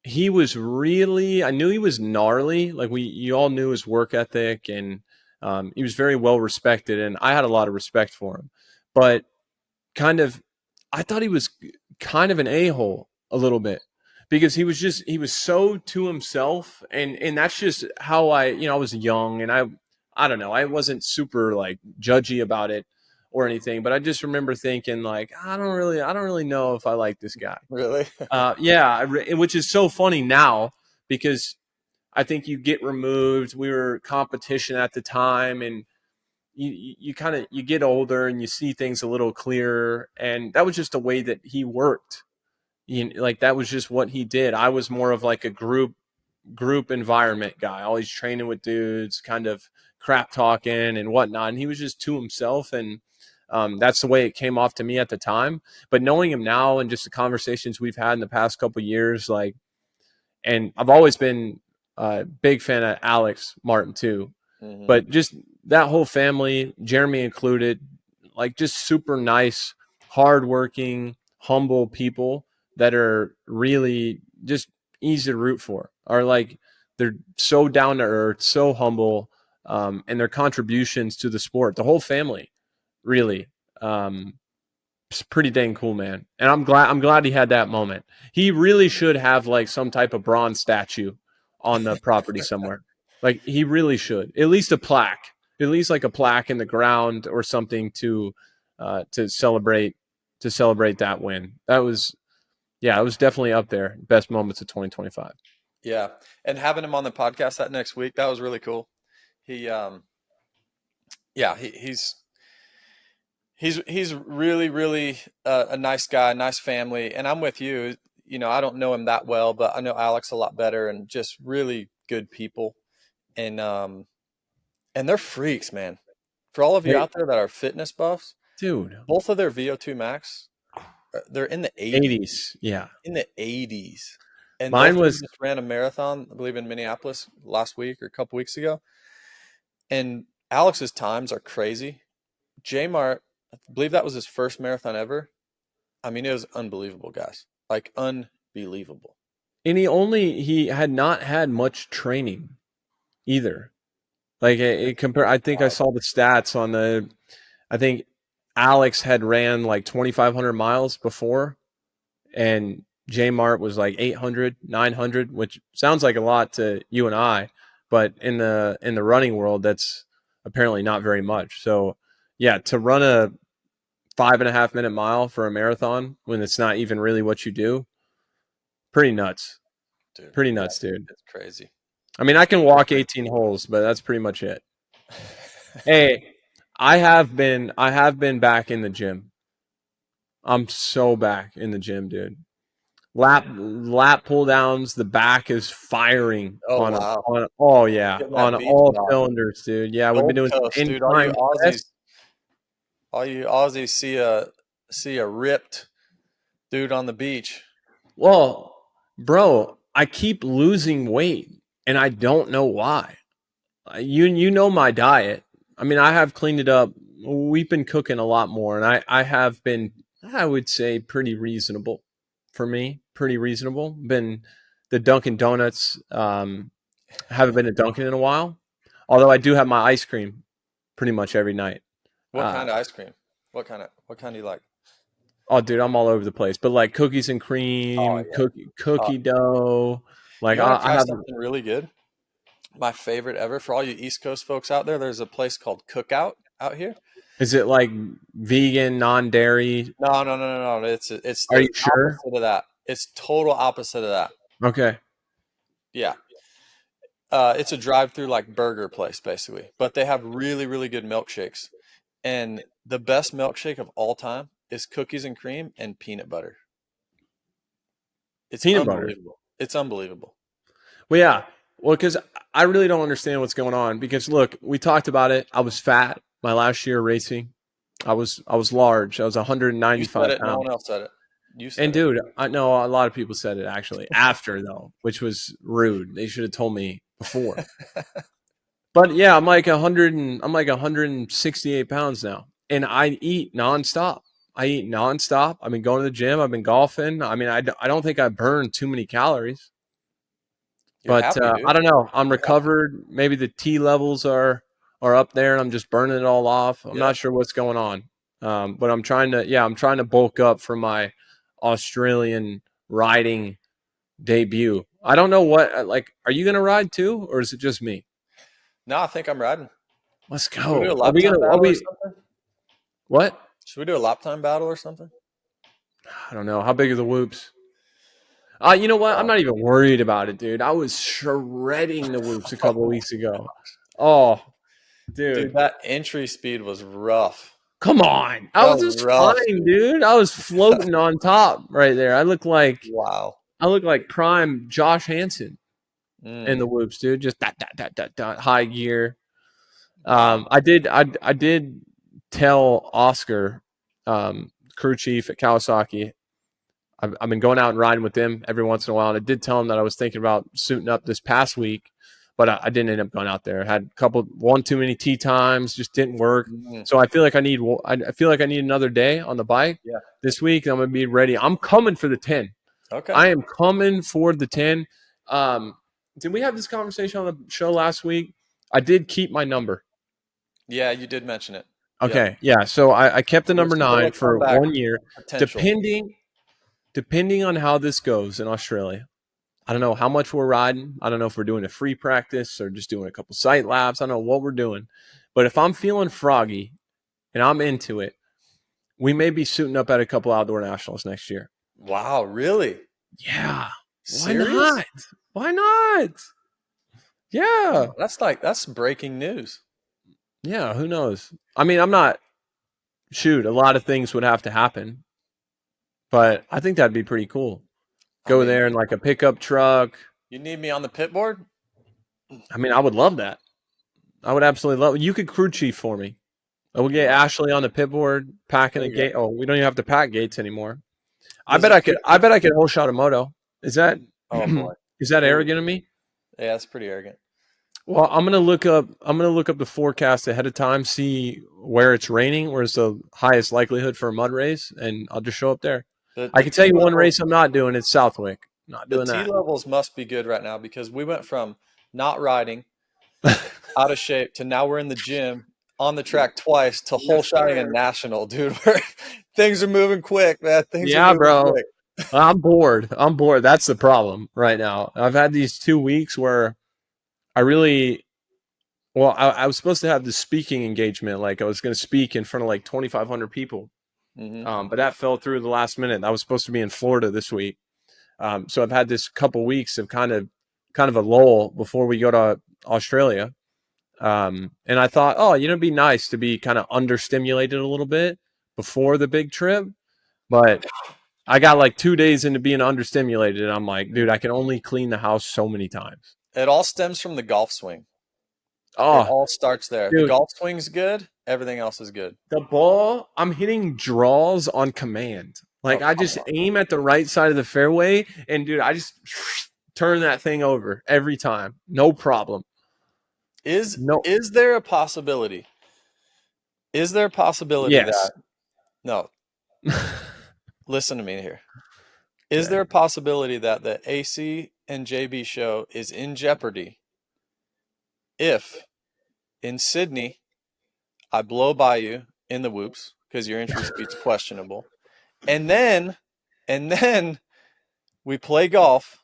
he was really, I knew he was gnarly. Like, you all knew his work ethic, and he was very well respected, and I had a lot of respect for him, but I thought he was kind of an a-hole a little bit, because he was so to himself, and that's just how I was young, and I don't know, I wasn't super, like, judgy about it or anything, but I just remember thinking, like, I don't really know if I like this guy. Really? Yeah, which is so funny now, because I think you get removed. We were competition at the time, and you get older and you see things a little clearer, and that was just a way that he worked. Like, that was just what he did. I was more of like a group environment guy, always training with dudes, kind of crap talking and whatnot, and he was just to himself, and that's the way it came off to me at the time. But knowing him now, and just the conversations we've had in the past couple of years, like, and I've always been a big fan of Alex Martin too. Mm-hmm. But just that whole family, Jeremy included, like, just super nice, hardworking, humble people that are really just easy to root for. Are, like, they're so down to earth, so humble, and their contributions to the sport, the whole family, really, it's pretty dang cool, man. And I'm glad he had that moment. He really should have, like, some type of bronze statue on the property somewhere. Like, he really should. At least a plaque. At least, like, a plaque in the ground or something to celebrate that win. That was, it was definitely up there. Best moments of 2025. Yeah. And having him on the podcast that next week, that was really cool. He's really, really a nice guy, nice family. And I'm with you. I don't know him that well, but I know Alex a lot better, and just really good people. And they're freaks, man. For all of you out there that are fitness buffs, dude, both of their VO2 max, they're in the 80s. Yeah. In the 80s. And mine was just ran a marathon, I believe, in Minneapolis last week or a couple weeks ago. And Alex's times are crazy. J-Mart, I believe that was his first marathon ever. I mean, it was unbelievable, guys. Like, unbelievable. And he had not had much training either. Like, I think I saw the stats on I think Alex had ran like 2,500 miles before, and J-Mart was like 800, 900, which sounds like a lot to you and I, but in the running world, that's apparently not very much. So yeah, to run a 5.5 minute mile for a marathon when it's not even really what you do, pretty nuts. Dude, pretty nuts, dude. It's crazy. I mean, I can walk 18 holes, but that's pretty much it. Hey, I have been back in the gym. I'm so back in the gym, dude. Lap pull downs, the back is firing on all cylinders, dude. Yeah, we've been doing dude, all you Aussies see a ripped dude on the beach. Well, bro, I keep losing weight, and I don't know why. You know my diet. I mean, I have cleaned it up. We've been cooking a lot more, and I have been, I would say, pretty reasonable for me. Pretty reasonable. Been the Dunkin' Donuts. Haven't been to Dunkin' in a while. Although I do have my ice cream pretty much every night. What kind of ice cream? What kind do you like? Oh, dude, I'm all over the place. But like cookies and cream, cookie dough. Like, I have something really good. My favorite ever for all you East Coast folks out there. There's a place called Cookout out here. Is it like vegan, non-dairy? No. It's Are the you sure? opposite of that. It's total opposite of that. Okay. Yeah. It's a drive-through like burger place basically, but they have really, really good milkshakes. And the best milkshake of all time is cookies and cream and peanut butter. It's Peanut butter. unbelievable. It's unbelievable. Well, yeah. Well, because I really don't understand what's going on. Because look, we talked about it. I was fat my last year racing. I was large. I was You 195 said it. No pounds. one else said it. You said And it. dude, I know a lot of people said it actually after though, which was rude. They should have told me before. But yeah, I'm like 168 pounds now, and I eat nonstop. I've been going to the gym. I've been golfing. I mean, I don't think I burned too many calories. You're But happy, dude. I don't know. I'm recovered. Maybe the T levels are up there, and I'm just burning it all off. I'm not sure what's going on. But I'm trying to bulk up for my Australian riding debut. I don't know what like. Are you gonna ride too, or is it just me? No, I think I'm riding. Let's Should we do a go. lap time battle or something? What? Should we do a lap time battle or something? I don't know. How big are the whoops? You know what? I'm not even worried about it, dude. I was shredding the whoops a couple weeks ago. Oh, dude. That entry speed was rough. Come on. I was just rough. fine, dude. I was floating on top right there. I look like prime Josh Hansen in the whoops, dude. Just that high gear. I did tell Oscar, crew chief at Kawasaki. I've been going out and riding with them every once in a while, and I did tell him that I was thinking about suiting up this past week, but I didn't end up going out there. I had one too many tee times, just didn't work. So I feel like I need another day on the bike this week. I'm gonna be ready. I'm coming for the 10. Okay. I am coming for the 10. Did we have this conversation on the show last week? I did keep my number. Yeah, you did mention it. Okay, yeah. So I kept the number 9 for 1 year, depending on how this goes in Australia. I don't know how much we're riding. I don't know if we're doing a free practice or just doing a couple sight laps. I don't know what we're doing. But if I'm feeling froggy and I'm into it, we may be suiting up at a couple outdoor nationals next year. Wow, really? Yeah. Serious? Why not? Yeah. That's breaking news. Yeah, who knows? I mean, a lot of things would have to happen. But I think that'd be pretty cool. Go there in like a pickup truck. You need me on the pit board? I mean, I would love that. I would absolutely love it. You could crew chief for me. We'll get Ashley on the pit board, packing a gate. Oh, we don't even have to pack gates anymore. I bet I could whole shot a moto. Is that is that arrogant of me? Yeah, it's pretty arrogant. Well, I'm gonna look up the forecast ahead of time, see where it's raining, where's the highest likelihood for a mud race, and I'll just show up there. I can tell you one race I'm not doing. It's Southwick. Not doing that. The T levels must be good right now because we went from not riding, out of shape, to now we're in the gym, on the track twice, to whole shotting a national, dude. Things are moving quick, man. Quick. I'm bored. That's the problem right now. I've had these 2 weeks where I was supposed to have this speaking engagement. Like I was going to speak in front of like 2,500 people. But that fell through the last minute. I was supposed to be in Florida this week. So I've had this couple weeks of kind of a lull before we go to Australia. And I thought, it'd be nice to be kind of understimulated a little bit before the big trip. But I got like 2 days into being understimulated. And I'm like, dude, I can only clean the house so many times. It all stems from the golf swing. Oh, it all starts there. Dude, the golf swing's good. Everything else is good. The ball, I'm hitting draws on command. Like I just aim at the right side of the fairway, and dude, I just turn that thing over every time. No problem. Is there a possibility? Is there a possibility that no? Listen to me here. Is there a possibility that the AC and JB show is in jeopardy if in Sydney I blow by you in the whoops because your entry speed's questionable, and then we play golf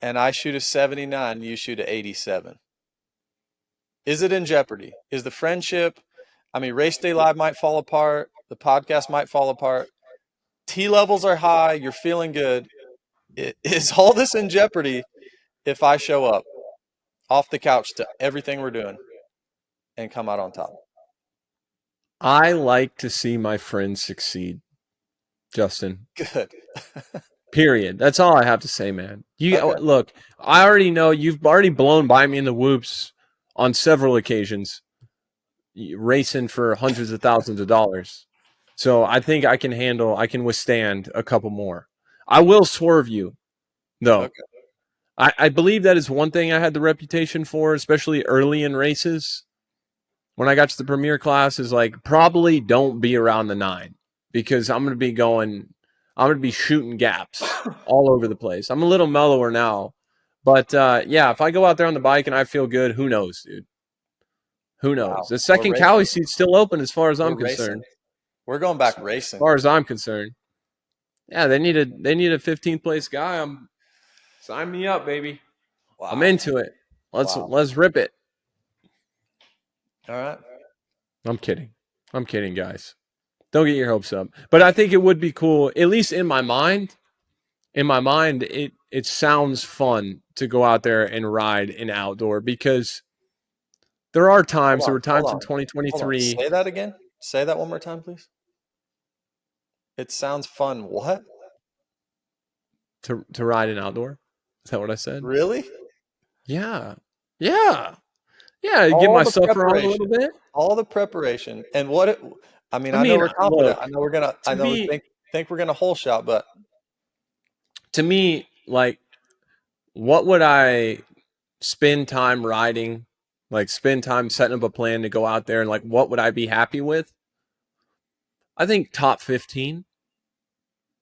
and I shoot a 79, you shoot a 87. Is it in jeopardy? Is the friendship? I mean, Race Day Live might fall apart. The podcast might fall apart. T levels are high. You're feeling good. Is all this in jeopardy if I show up off the couch to everything we're doing and come out on top? I like to see my friends succeed, Justin. Good. Period. That's all I have to say, man. Okay. Look, I already know you've already blown by me in the whoops on several occasions, racing for hundreds of thousands of dollars. So I think I can withstand a couple more. I will swerve you, though. Okay. I believe that is one thing I had the reputation for, especially early in races. When I got to the premier class, is like, probably don't be around the 9 because I'm going to be shooting gaps all over the place. I'm a little mellower now. But, yeah, if I go out there on the bike and I feel good, who knows, dude? Who knows? Wow. The second Cali seat's still open as far as I'm concerned. We're going back racing. As far as I'm concerned. Yeah, they need a 15th place guy. Sign me up, baby. Wow. I'm into it. Let's rip it. All right. I'm kidding, guys. Don't get your hopes up. But I think it would be cool, at least in my mind. In my mind, it sounds fun to go out there and ride an outdoor because there were times in 2023. Say that again. Say that one more time, please. It sounds fun. What? To ride an outdoor? Is that what I said? Really? Yeah. Yeah. Yeah, get myself around a little bit. All the preparation and I know we're confident. Look, I know we think we're gonna hole shot, but to me, like, what would I spend time riding? Like, spend time setting up a plan to go out there, and like, what would I be happy with? I think top 15,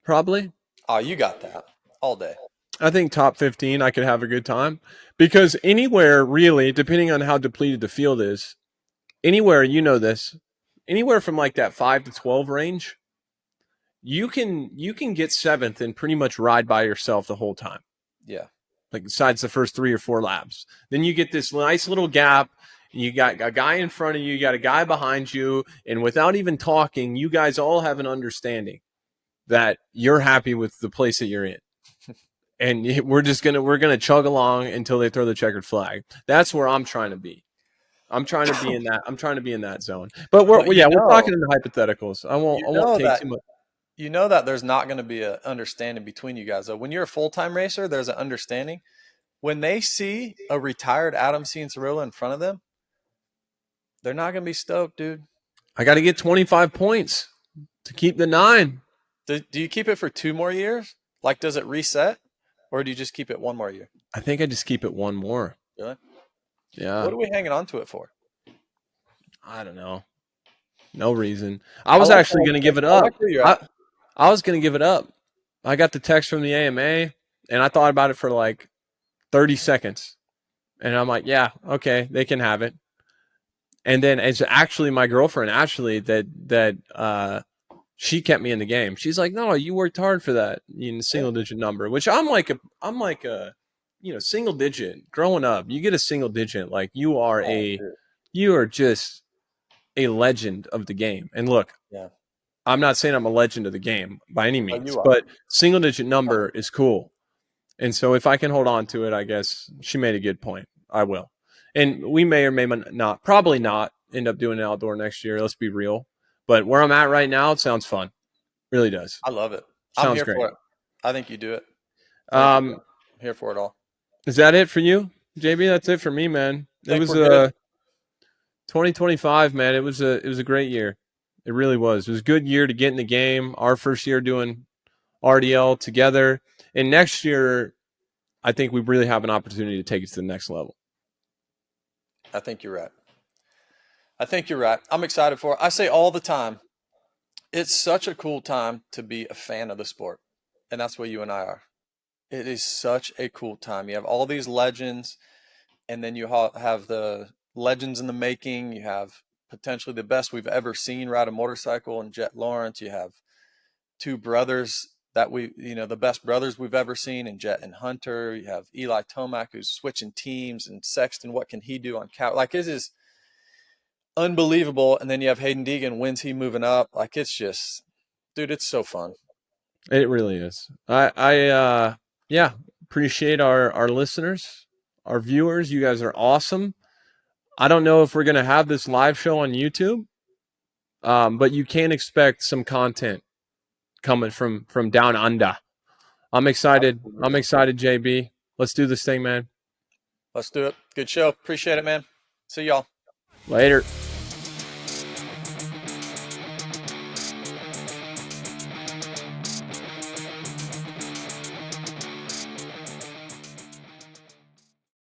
probably. Oh, you got that all day. I think top 15, I could have a good time because anywhere really, depending on how depleted the field is, anywhere, you know this, anywhere from like that 5 to 12 range, you can get 7th and pretty much ride by yourself the whole time. Yeah. Like besides the first 3 or 4 laps. Then you get this nice little gap. You got a guy in front of you, you got a guy behind you, and without even talking, you guys all have an understanding that you're happy with the place that you're in. And we're gonna chug along until they throw the checkered flag. That's where I'm trying to be. I'm trying to be in that zone. But we're talking in the hypotheticals. I won't take too much. You know that there's not going to be an understanding between you guys. Though when you're a full-time racer, there's an understanding. When they see a retired Adam Cianciarulla in front of them, they're not going to be stoked, dude. I got to get 25 points to keep the 9. Do you keep it for 2 more years? Like, does it reset? Or do you just keep it 1 more year? I think I just keep it 1 more. Really? Yeah. What are we hanging on to it for? I don't know. No reason. I was actually going to give it up. I was going to give it up. I got the text from the AMA, and I thought about it for like 30 seconds. And I'm like, yeah, okay, they can have it. And then it's actually my girlfriend, Ashley, that she kept me in the game. She's like, no, you worked hard for that single digit number, which I'm like a single digit growing up. You get a single digit, like you are just a legend of the game. And look, I'm not saying I'm a legend of the game by any means, but single digit number is cool. And so if I can hold on to it, I guess she made a good point. I will. And we may or may not, probably not end up doing an outdoor next year. Let's be real. But where I'm at right now, it sounds fun. Really does. I love it. Sounds I'm here great. for it. I think you do it. I'm here for it all. Is that it for you, JB? That's it for me, man. It was 2025, man. It was a great year. It really was. It was a good year to get in the game. Our first year doing RDL together. And next year, I think we really have an opportunity to take it to the next level. I think you're right. I'm excited for it. I say all the time, it's such a cool time to be a fan of the sport. And that's what you and I are. It is such a cool time. You have all these legends, and then you have the legends in the making. You have potentially the best we've ever seen ride a motorcycle in Jett Lawrence. You have 2 brothers that the best brothers we've ever seen in Jett and Hunter. You have Eli Tomac, who's switching teams, and Sexton. What can he do on cow? Like, this is unbelievable. And then you have Hayden Deegan. When's he moving up? Like, it's just, dude, it's so fun. It really is. I appreciate our listeners, our viewers. You guys are awesome. I don't know if we're going to have this live show on YouTube, but you can expect some content coming from down under. I'm excited. I'm excited, JB. Let's do this thing, man. Let's do it. Good show. Appreciate it, man. See y'all. Later.